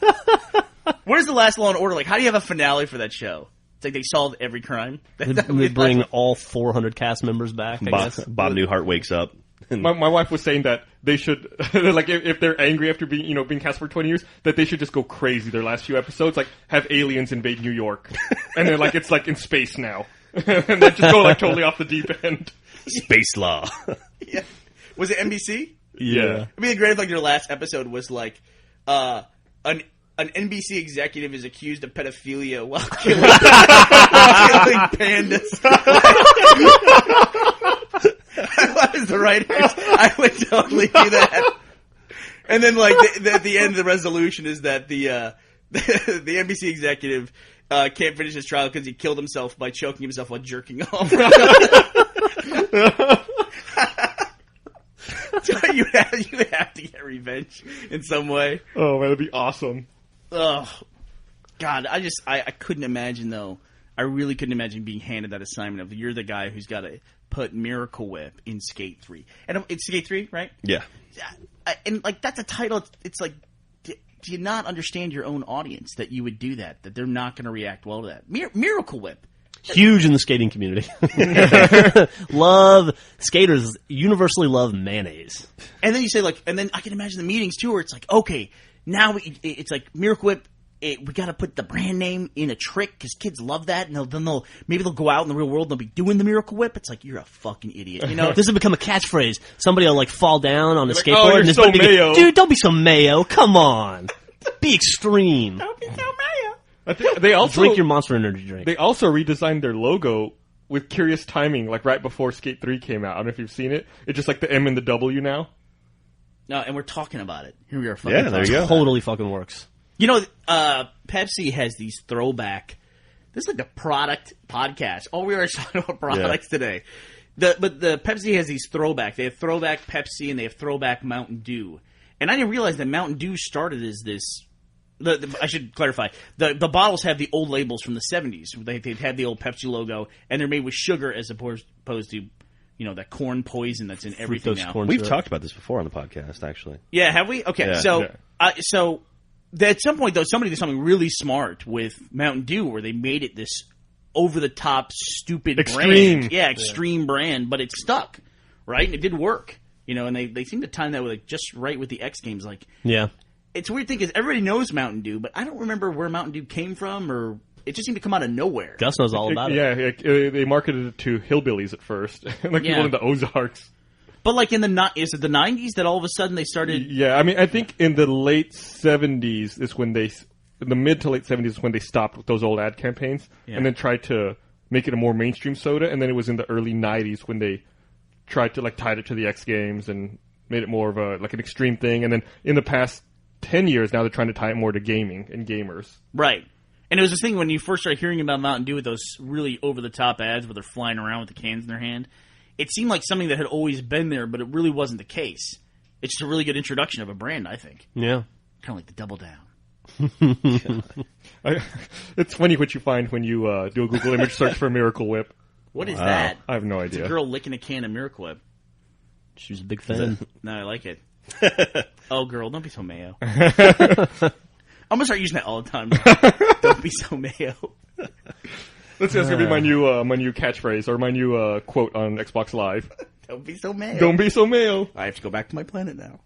Where's the last Law and Order? Like, how do you have a finale for that show? It's like they solved every crime. They bring all 400 cast members back, I guess. Bob Newhart wakes up. My wife was saying that they should, like, if they're angry after being cast for 20 years, that they should just go crazy their last few episodes, like, have aliens invade New York. And then, like, it's, like, in space now. And then just go, like, totally off the deep end. Space Law. Yeah. Was it NBC? Yeah. It'd be great if, like, your last episode was, like, an NBC executive is accused of pedophilia while killing pandas. If I was the writers, I would totally do that. And then, like, at the end, the resolution is that the NBC executive can't finish his trial because he killed himself by choking himself while jerking off. So you would have to get revenge in some way. Oh, man, that'd be awesome. Oh, God, I couldn't imagine, though. I really couldn't imagine being handed that assignment of you're the guy who's got to put Miracle Whip in Skate 3. And it's Skate 3, right? Yeah. And, like, that's a title. It's like, do you not understand your own audience that you would do that? That they're not going to react well to that? Miracle Whip. Huge in the skating community. Skaters universally love mayonnaise. And then you say, like, and then I can imagine the meetings, too, where it's like, okay, now it's like Miracle Whip. We got to put the brand name in a trick because kids love that, and maybe they'll go out in the real world and they'll be doing the Miracle Whip. It's like, you're a fucking idiot, you know? This will become a catchphrase. Somebody will, like, fall down on a Like, skateboard, oh, you're and this so buddy will mayo. go, dude, don't be so mayo. Come on, be extreme. Don't be so mayo. I think they also Drink your Monster Energy drink. They also redesigned their logo with curious timing, like right before Skate 3 came out. I don't know if you've seen it. It's just like the M and the W now. No, and we're talking about it. Here we are. Fucking Yeah, there you go. Totally fucking works. You know, Pepsi has these throwback. This is like the product podcast. All we are talking about products today. But the Pepsi has these throwback. They have throwback Pepsi and they have throwback Mountain Dew. And I didn't realize that Mountain Dew started as this. I should clarify. The bottles have the old labels from the 70s. They had the old Pepsi logo, and they're made with sugar as opposed to, that corn poison that's in everything Fructose now. corn We've syrup. talked about this before on the podcast, actually. Yeah, have we? Okay, Yeah. so Yeah. so at some point though, somebody did something really smart with Mountain Dew, where they made it this over the top, stupid Extreme. brand. Yeah, extreme brand, but it stuck, right? And it did work, and they seem to time that with just right with the X Games. Like, Yeah. it's a weird thing because everybody knows Mountain Dew, but I don't remember where Mountain Dew came from, or it just seemed to come out of nowhere. Gus knows all about it. Yeah, they marketed it to hillbillies at first, like Yeah. people in the Ozarks. But like is it the 90s that all of a sudden they started? Yeah, I mean, I think in the late 70s is when in the mid to late 70s is when they stopped with those old ad campaigns and then tried to make it a more mainstream soda. And then it was in the early 90s when they tried to tie it to the X Games and made it more of an extreme thing. And then in the past 10 years now they're trying to tie it more to gaming and gamers. Right. And it was this thing when you first started hearing about Mountain Dew with those really over-the-top ads where they're flying around with the cans in their hand. It seemed like something that had always been there, but it really wasn't the case. It's just a really good introduction of a brand, I think. Yeah. Kind of like the Double Down. It's funny what you find when you do a Google image search for Miracle Whip. What is that? I have no It's a idea. girl licking a can of Miracle Whip. She was a big fan. No, I like it. Oh, girl, don't be so mayo. I'm going to start using that all the time. Don't be so mayo. That's gonna be my new catchphrase or my new quote on Xbox Live. Don't be so mayo. Don't be so mayo. I have to go back to my planet now.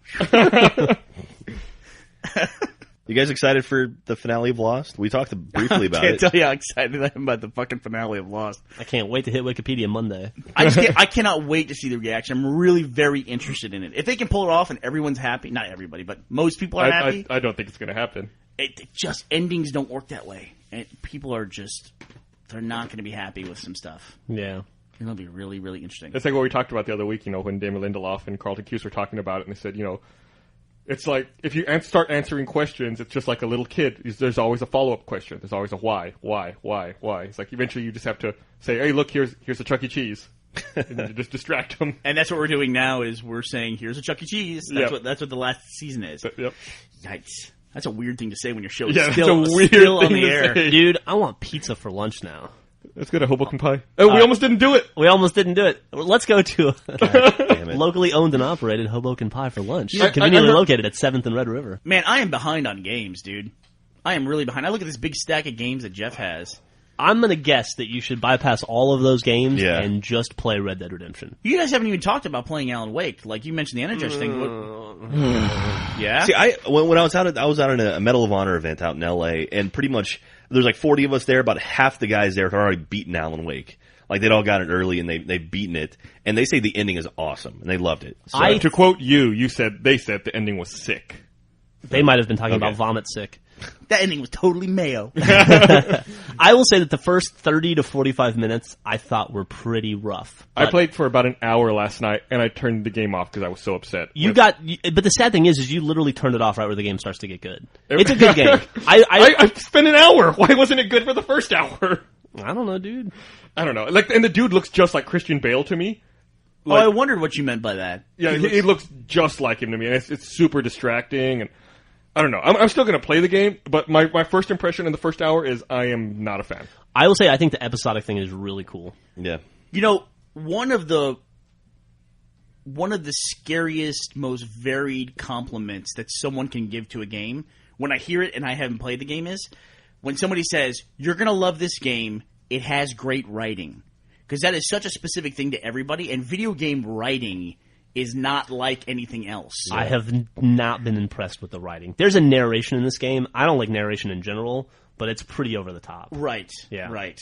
You guys excited for the finale of Lost? We talked briefly about Can't it. tell you how excited I am about the fucking finale of Lost. I can't wait to hit Wikipedia Monday. I cannot wait to see the reaction. I'm really very interested in it. If they can pull it off and everyone's happy, not everybody, but most people are happy. I don't think it's going to happen. It just endings don't work that way, and people are just they're not going to be happy with some stuff. Yeah. It'll be really, really interesting. It's like what we talked about the other week, when Damon Lindelof and Carlton Cuse were talking about it, and they said, it's like if you start answering questions, it's just like a little kid. There's always a follow-up question. There's always a why. It's like eventually you just have to say, hey, look, here's a Chuck E. Cheese. And then you just distract them. And that's what we're doing now is we're saying, here's a Chuck E. Cheese. That's what the last season is. Yep. Yikes. That's a weird thing to say when your show is Yeah, still, it's a weird still on thing the to air. say. Dude, I want pizza for lunch now. Let's go to Hoboken Pie. Oh, we almost didn't do it. We almost didn't do it. Let's go to Damn it. locally owned and operated Hoboken Pie for lunch. I Conveniently heard- located at 7th and Red River. Man, I am behind on games, dude. I am really behind. I look at this big stack of games that Jeff has. I'm going to guess that you should bypass all of those games Yeah. and just play Red Dead Redemption. You guys haven't even taled about playing Alan Wake. Like, you mentioned the Energize thing. Yeah? See, when I was out at a Medal of Honor event out in L.A., and pretty much there's like 40 of us there. About half the guys there had already beaten Alan Wake. Like they'd all got it early and they've beaten it, and they say the ending is awesome and they loved it. So, To quote they said the ending was sick. They might have been talking Okay. about Vomit Sick. That ending was totally mayo. I will say that the first 30 to 45 minutes I thought were pretty rough. I But played for about an hour last night, and I turned the game off because I was so upset. but the sad thing is you literally turned it off right where the game starts to get good. It's a good game. I spent an hour. Why wasn't it good for the first hour? I don't know, dude. I don't know. And the dude looks just like Christian Bale to me. I wondered what you meant by that. Yeah, he looks just like him to me, and it's super distracting. And I don't know. I'm still going to play the game, but my first impression in the first hour is I am not a fan. I will say I think the episodic thing is really cool. yeah. One of the scariest, most varied compliments that someone can give to a game, when I hear it and I haven't played the game, is when somebody says, you're going to love this game, it has great writing. Because that is such a specific thing to everybody, and video game writing is not like anything else. I have not been impressed with the writing. There's a narration in this game. I don't like narration in general, but it's pretty over the top. Right. Yeah. Right.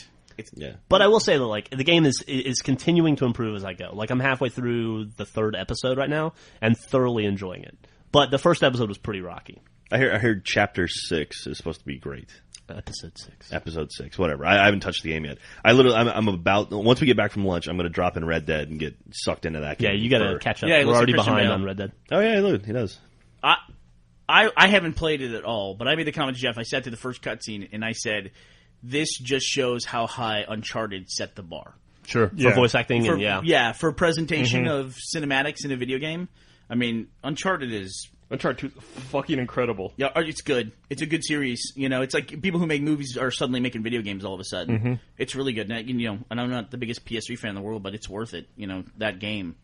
Yeah. But I will say that like the game is continuing to improve as I go. Like I'm halfway through the 3rd episode right now and thoroughly enjoying it. But the first episode was pretty rocky. I heard Chapter 6 is supposed to be great. Episode 6. Whatever. I haven't touched the game yet. I'm about once we get back from lunch, I'm going to drop in Red Dead and get sucked into that game. Yeah, you got to catch up. Yeah, We're already Christian behind Bale. on Red Dead. Oh yeah, he does. I haven't played it at all, but I made the comment to Jeff. I sat through the first cutscene and I said, this just shows how high Uncharted set the bar. Sure. Yeah. For voice acting For, and yeah. for presentation of cinematics in a video game. I mean, Uncharted is... Uncharted 2 is fucking incredible. Yeah, it's good. It's a good series. It's like people who make movies are suddenly making video games all of a sudden. It's really good. And I'm not the biggest PS3 fan in the world, but it's worth it, that game.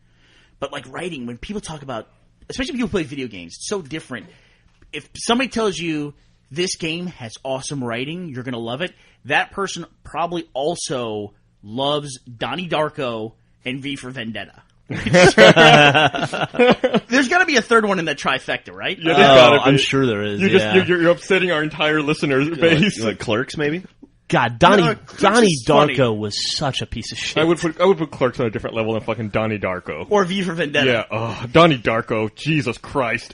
But like writing, when people talk about, especially people who play video games, it's so different. If somebody tells you this game has awesome writing, you're going to love it, that person probably also loves Donnie Darko and V for Vendetta. There's got to be a third one in that trifecta, right? Yeah, there's gotta be. I'm sure there is. You're upsetting our entire listeners base. Like Clerks, maybe. God, No, Clerks Donnie is funny. Darko was such a piece of shit. I would put Clerks on a different level than fucking Donnie Darko. Or V for Vendetta. Yeah, Donnie Darko, Jesus Christ.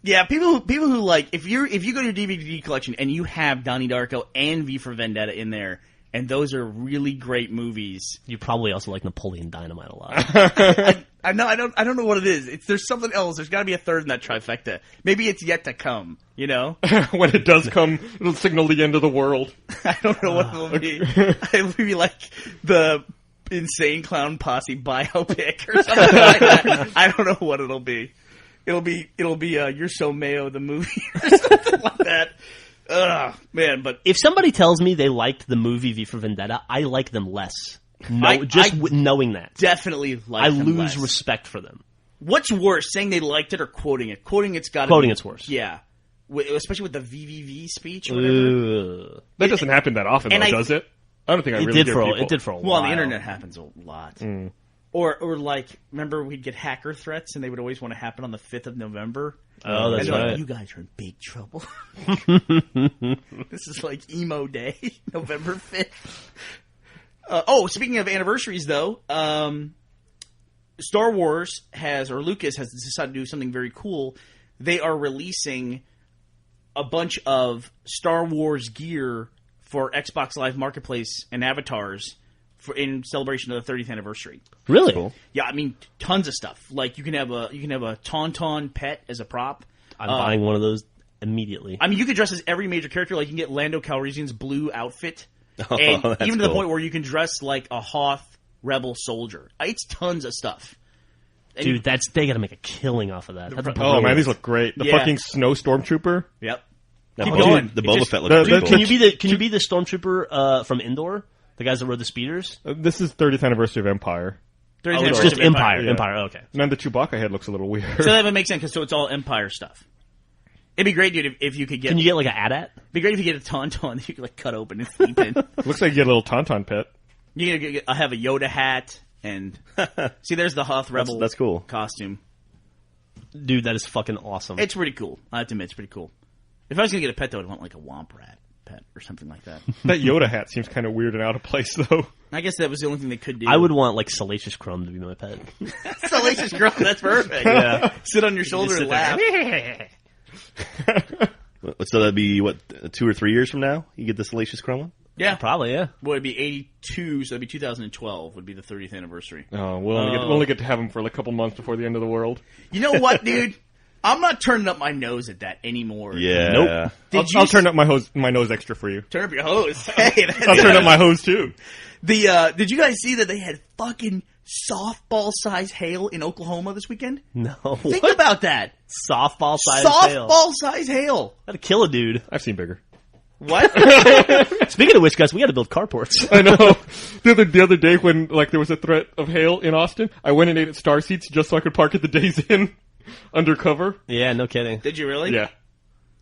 Yeah, people who like if you go to your DVD collection and you have Donnie Darko and V for Vendetta in there, and those are really great movies. You probably also like Napoleon Dynamite a lot. I don't know what it is. There's something else. There's got to be a third in that trifecta. Maybe it's yet to come. When it does come, it'll signal the end of the world. I don't know what it'll be. It'll be like the Insane Clown Posse biopic or something like that. I don't know what it'll be. It'll be You're So Mayo the movie or something like that. Ugh, man, but If somebody tells me they liked the movie V for Vendetta, I like them less. Knowing that. definitely like I them lose less. respect for them. What's worse, saying they liked it or quoting it? Quoting it's got to Quoting be, it's worse. Yeah. Especially with the VVV speech or whatever. Ugh. That doesn't happen that often, and though, I- does it? I don't think I It really did hear for people. it did for a while. Well, on the internet happens a lot. Or like, remember we'd get hacker threats and they would always want to happen on the 5th of November? Oh, that's and they're right. like, you guys are in big trouble. This is like emo day, November 5th. Speaking of anniversaries, though, Star Wars Lucas has decided to do something very cool. They are releasing a bunch of Star Wars gear for Xbox Live Marketplace and avatars in celebration of the 30th anniversary. Really? Cool. Yeah, I mean, tons of stuff. Like you can have a Tauntaun pet as a prop. I'm buying one of those immediately. I mean, you can dress as every major character. Like you can get Lando Calrissian's blue outfit, Oh, and that's even to the cool. point where you can dress like a Hoth rebel soldier. It's tons of stuff. And Dude, they got to make a killing off of that. That's Oh brilliant. man, these look great. The Yeah. fucking snow stormtrooper. Yep. Now, Keep Boba- going. The It Boba just- Fett the- looks pretty the- cool. Can you be the stormtrooper from Endor? The guys that rode the speeders? This is 30th anniversary of Empire. There's Oh, an it's anniversary just of Empire. Yeah. Empire. Okay. And then the Chewbacca head looks a little weird. So that would make sense because it's all Empire stuff. It'd be great, dude, if you could get. Can you get like an AT-AT? It'd be great if you get a Tauntaun that you could like cut open and sleep in. Looks like you get a little Tauntaun pet. You can have a Yoda hat and see. There's the Hoth rebel. That's cool. Costume. Dude, that is fucking awesome. It's pretty cool. I have to admit, it's pretty cool. If I was gonna get a pet, though, I'd want like a Womp Rat pet or something like that. That Yoda hat seems kind of weird and out of place, though. I guess that was the only thing they could do. I would want like Salacious Crumb to be my pet. Salacious Crumb. That's perfect. Yeah. Sit on your shoulder and laugh. So that'd be, 2 or 3 years from now? You get the Salacious Crumb one? Yeah. Probably, yeah. Well, it'd be 82, so it'd be 2012 would be the 30th anniversary. Oh, we'll only get to have him for like a couple months before the end of the world. You know what, dude? I'm not turning up my nose at that anymore. Yeah. Nope. I'll turn up my nose extra for you. Turn up your hose. Hey, I'll turn up my hose too. Did you guys see that they had fucking softball size hail in Oklahoma this weekend? No. Think What? about that. Softball size hail. Softball size hail. That'd kill a dude. I've seen bigger. What? Speaking of which, guys, we got to build carports. I know. The other day when like there was a threat of hail in Austin, I went and ate at Star Seats just so I could park at the Days Inn undercover. Yeah, no kidding. Did you really? Yeah.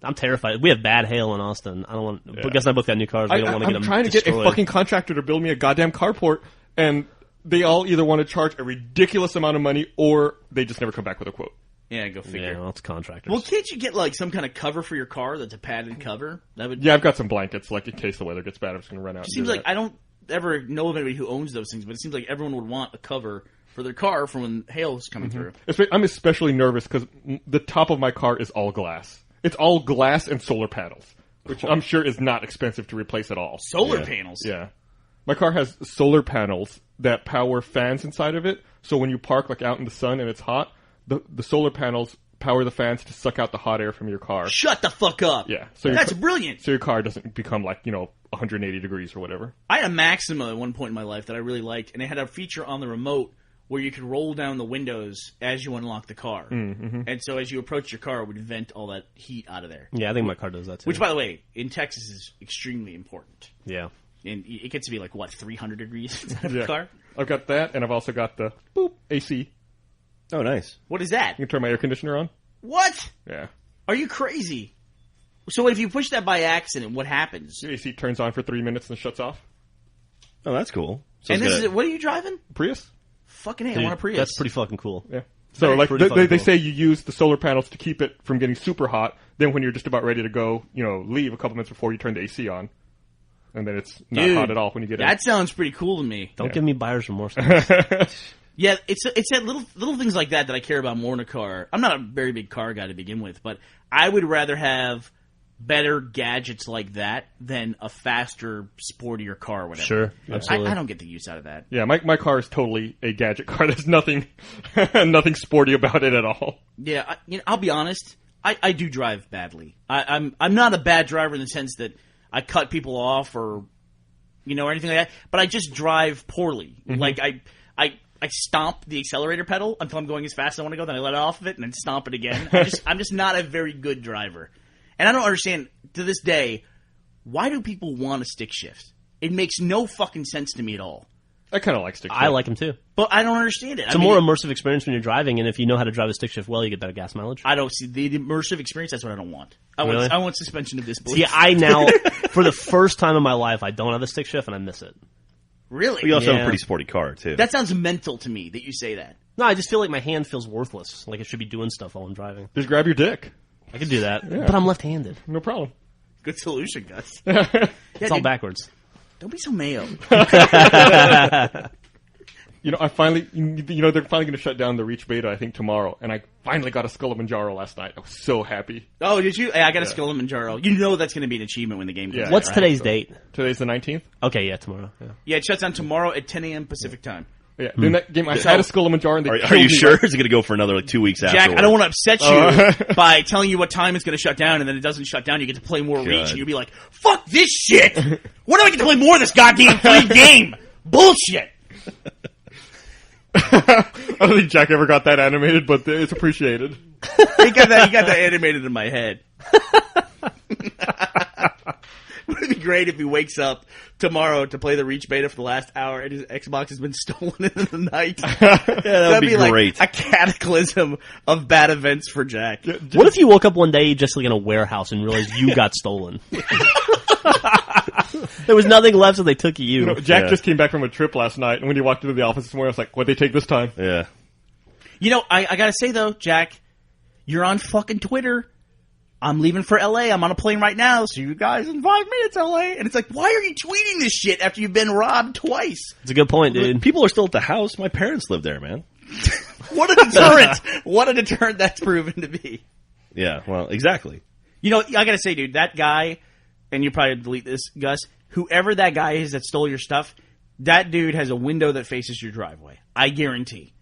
I'm terrified. We have bad hail in Austin. I don't want. Because I both got new cars. We don't want to get them I'm trying to get a destroyed. fucking contractor to build me a goddamn carport, and they all either want to charge a ridiculous amount of money or they just never come back with a quote. Yeah, go figure. Yeah, well, it's contractors. Well, can't you get like some kind of cover for your car that's a padded cover? That would. Yeah, I've got some blankets, like in case the weather gets bad, I'm just going to run out. It seems like I don't ever know of anybody who owns those things, but it seems like everyone would want a cover for their car for when hail is coming through. I'm especially nervous because the top of my car is all glass. It's all glass and solar panels, which I'm sure is not expensive to replace at all. Solar panels. Yeah. My car has solar panels that power fans inside of it, so when you park like out in the sun and it's hot, the solar panels power the fans to suck out the hot air from your car. Shut the fuck up. Yeah. So That's brilliant. So your car doesn't become like, 180 degrees or whatever. I had a Maxima at one point in my life that I really liked, and it had a feature on the remote where you could roll down the windows as you unlock the car. Mm-hmm. And so as you approach your car, it would vent all that heat out of there. Yeah, I think my car does that too. Which, by the way, in Texas is extremely important. Yeah. And it gets to be like, 300 degrees inside of Yeah. the car? I've got that, and I've also got the boop AC. Oh, nice. What is that? You can turn my air conditioner on. What? Yeah. Are you crazy? So if you push that by accident, what happens? The AC turns on for 3 minutes and shuts off. Oh, that's cool. So And it's this got is what are you driving? Prius? Fucking A, I Dude, want a Prius. That's pretty fucking cool. Yeah. So like pretty they fucking cool. say you use the solar panels to keep it from getting super hot. Then when you're just about ready to go, leave a couple minutes before you turn the AC on. And then it's not Dude, hot at all when you get that sounds pretty cool to me. Don't give me buyer's remorse. Yeah, it's that little things like that I care about more in a car. I'm not a very big car guy to begin with, but I would rather have better gadgets like that than a faster, sportier car or whatever. Sure, absolutely. I don't get the use out of that. Yeah, my car is totally a gadget car. There's nothing nothing sporty about it at all. Yeah, I'll be honest. I do drive badly. I'm not a bad driver in the sense that I cut people off or anything like that. But I just drive poorly. Mm-hmm. Like I stomp the accelerator pedal until I'm going as fast as I want to go. Then I let off of it and then stomp it again. I'm just not a very good driver. And I don't understand to this day why do people want a stick shift. It makes no fucking sense to me at all. I kind of like stick shift. I like them too. But I don't understand it. It's a more immersive experience when you're driving, and if you know how to drive a stick shift well, you get better gas mileage. I don't see the immersive experience. That's what I don't want. I want suspension of disbelief. See, I now, for the first time in my life, I don't have a stick shift, and I miss it. Really? We also have Yeah. a pretty sporty car, too. That sounds mental to me that you say that. No, I just feel like my hand feels worthless. Like it should be doing stuff while I'm driving. Just grab your dick. I could do that, but I'm left-handed. No problem. Good solution, Gus. It's all backwards. Don't be so mayo. You know, I finally, they're finally going to shut down the Reach beta, I think, tomorrow. And I finally got a Skull-Manjaro last night. I was so happy. Oh, did you? Hey, I got a Skull-Manjaro. You know that's going to be an achievement when the game comes out. What's right? today's date? Today's the 19th? Okay, yeah, tomorrow. Yeah. Yeah, it shuts down tomorrow at 10 a.m. Pacific time. Yeah. In that game, I had a Skull-Manjaro and they Are killed you me sure? right- Is it going to go for another 2 weeks after? Jack, I don't want to upset you by telling you what time it's going to shut down, and then it doesn't shut down. You get to play more Reach, and you'll be like, "Fuck this shit! When do I get to play more of this goddamn free game? Bullshit!" I don't think Jack ever got that animated, but it's appreciated. He got that animated in my head. Wouldn't it be great if he wakes up tomorrow to play the Reach beta for the last hour and his Xbox has been stolen in the night? That'd be great. Like a cataclysm of bad events for Jack. What if you woke up one day just like in a warehouse and realized you got stolen? There was nothing left, so they took you. You know, Jack Yeah. just came back from a trip last night, and when he walked into the office this morning, I was like, what'd they take this time? Yeah. You know, I gotta say though, Jack, you're on fucking Twitter. I'm leaving for LA. I'm on a plane right now. See you guys in 5 minutes, LA. And it's like, why are you tweeting this shit after you've been robbed twice? It's a good point, dude. People are still at the house. My parents live there, man. What a deterrent! What a deterrent that's proven to be. Yeah, well, exactly. You know, I gotta say, dude, that guy, and you probably delete this, Gus, whoever that guy is that stole your stuff, that dude has a window that faces your driveway. I guarantee.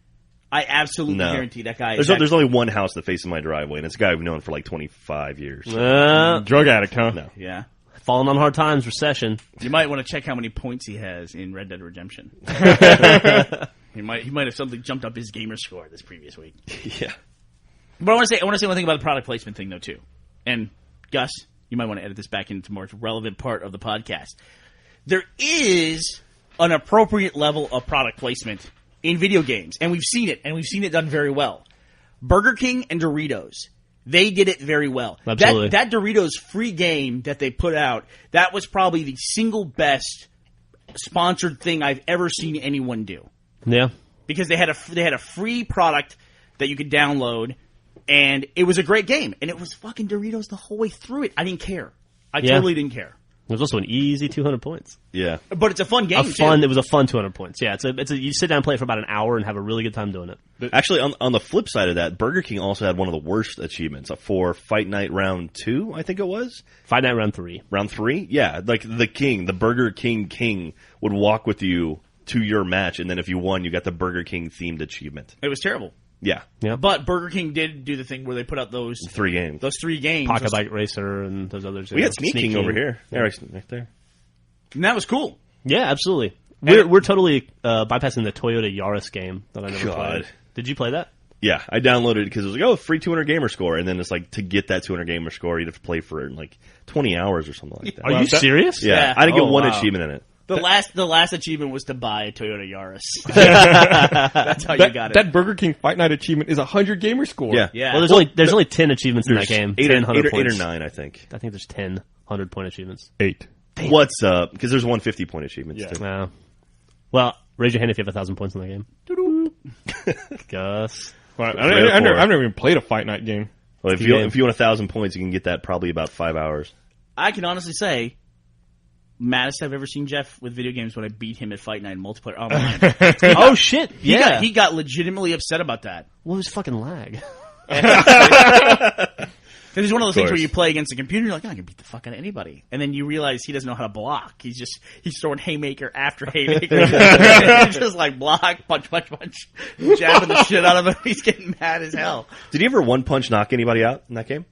I absolutely guarantee that guy is... There's only one house that faces my driveway, and it's a guy I've known for like 25 years. Drug addict, huh? No. Yeah. Falling on hard times, recession. You might want to check how many points he has in Red Dead Redemption. He might have something jumped up his gamer score this previous week. Yeah. But I want to say one thing about the product placement thing though too. And Gus, you might want to edit this back into a more relevant part of the podcast. There is an appropriate level of product placement in video games, and we've seen it done very well. Burger King and Doritos, they did it very well. Absolutely. That Doritos free game that they put out, that was probably the single best sponsored thing I've ever seen anyone do. Yeah. Because they had a free product that you could download, and it was a great game. And it was fucking Doritos the whole way through it. I didn't care. I totally didn't care. It was also an easy 200 points. Yeah. But it's a fun game, It was a fun 200 points. Yeah, you sit down and play it for about an hour and have a really good time doing it. Actually, on the flip side of that, Burger King also had one of the worst achievements for Fight Night Round 2, I think it was. Fight Night Round 3. Round 3? Yeah, like the Burger King would walk with you to your match, and then if you won, you got the Burger King themed achievement. It was terrible. Yeah. Yeah. But Burger King did do the thing where they put out those 3 games. Those 3 games. Pocket Bike Racer and those others. We had Sneak King over here. Yeah, right there. And that was cool. Yeah, absolutely. We're totally bypassing the Toyota Yaris game that I never played. Did you play that? Yeah, I downloaded it because it was like, free 200 gamer score, and then it's like, to get that 200 gamer score, you'd have to play for like 20 hours or something like that. Are you serious? Yeah, I didn't get one achievement in it. The last achievement was to buy a Toyota Yaris. That's how you got it. That Burger King Fight Night achievement is 100 gamer score. Yeah. Yeah. Well, there's only 10 achievements in that game. 8 10 100 or points. 9, I think. I think there's 10 100-point achievements. 8. What's up? Because there's 150-point achievements, Yeah. too. Wow. Well, raise your hand if you have 1,000 points in that game. Gus. Well, I've never even played a Fight Night game. Well, if you want 1,000 points, you can get that probably about 5 hours. I can honestly say, maddest I've ever seen Jeff with video games when I beat him at Fight Night multiplayer online. Oh, shit. Yeah. He got legitimately upset about that. What was fucking lag? It's one of those things course. where you play against a computer, you're like, I can beat the fuck out of anybody. And then you realize he doesn't know how to block. He's throwing haymaker after haymaker. He's just like block, punch, jabbing the shit out of him. He's getting mad as hell. Did you ever one-punch knock anybody out in that game?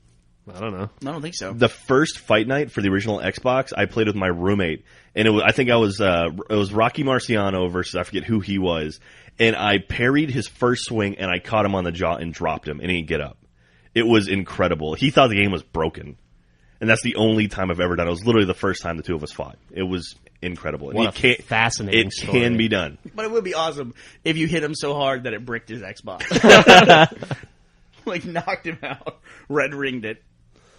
I don't know. I don't think so. The first Fight Night for the original Xbox, I played with my roommate, and it was Rocky Marciano versus I forget who he was, and I parried his first swing, and I caught him on the jaw and dropped him, and he didn't get up. It was incredible. He thought the game was broken, and that's the only time I've ever done it. It was literally the first time the two of us fought. It was incredible. And What a fascinating story. It can be done. But it would be awesome if you hit him so hard that it bricked his Xbox. Like knocked him out, red ringed it.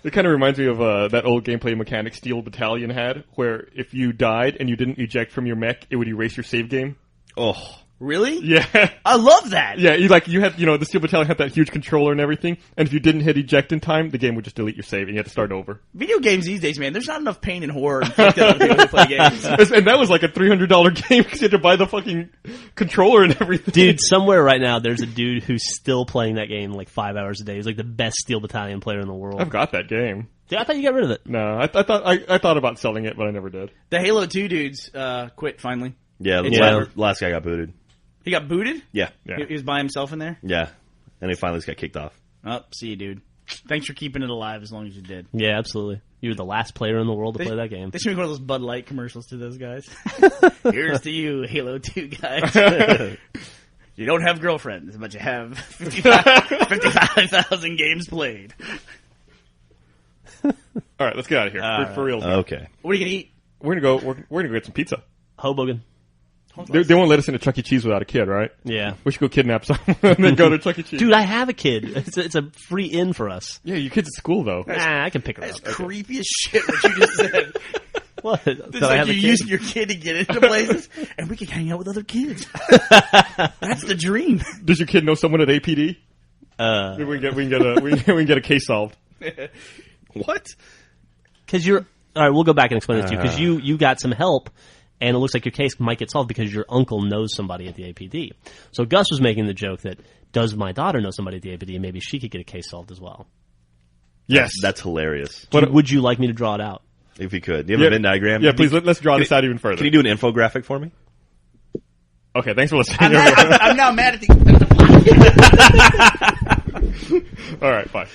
It kind of reminds me of that old gameplay mechanic Steel Battalion had, where if you died and you didn't eject from your mech, it would erase your save game. Oh. Really? Yeah. I love that. Yeah, you had, the Steel Battalion had that huge controller and everything, and if you didn't hit eject in time, the game would just delete your save and you had to start over. Video games these days, man, there's not enough pain and horror inflicted on people who play games. And that was like a $300 game because you had to buy the fucking controller and everything. Dude, somewhere right now, there's a dude who's still playing that game like 5 hours a day. He's like the best Steel Battalion player in the world. I've got that game. Dude, I thought you got rid of it. No, I thought about selling it, but I never did. The Halo 2 dudes quit finally. Yeah, It's the over. last guy got booted. He got booted? Yeah. He was by himself in there? Yeah. And he finally just got kicked off. Oh, see you, dude. Thanks for keeping it alive as long as you did. Yeah, absolutely. You were the last player in the world to play that game. They should make one of those Bud Light commercials to those guys. Here's to you, Halo 2 guys. You don't have girlfriends, but you have 55,000 games played. All right, let's get out of here. For real. Okay. What are you going to eat? We're gonna go get some pizza. Hoboken. They won't let us into Chuck E. Cheese without a kid, right? Yeah. We should go kidnap someone and then go to Chuck E. Cheese. Dude, I have a kid. It's a free in for us. Yeah, your kid's at school though. I can pick her That's up. creepy as shit what you just said. What? It's That I like have a you're kid? using your kid to get into places, and we can hang out with other kids. That's the dream. Does your kid know someone at APD? Maybe we can get a case solved. What? Because you're... All right, we'll go back and explain this to you. Because you got some help, and it looks like your case might get solved because your uncle knows somebody at the APD. So Gus was making the joke that, does my daughter know somebody at the APD, and maybe she could get a case solved as well. Yes, That's hilarious. Would you like me to draw it out? If you could. Do you have a Venn diagram? Yeah, please, let's draw this out even further. Can you do an infographic for me? Okay, thanks for listening. I'm now mad at the... All right, fine.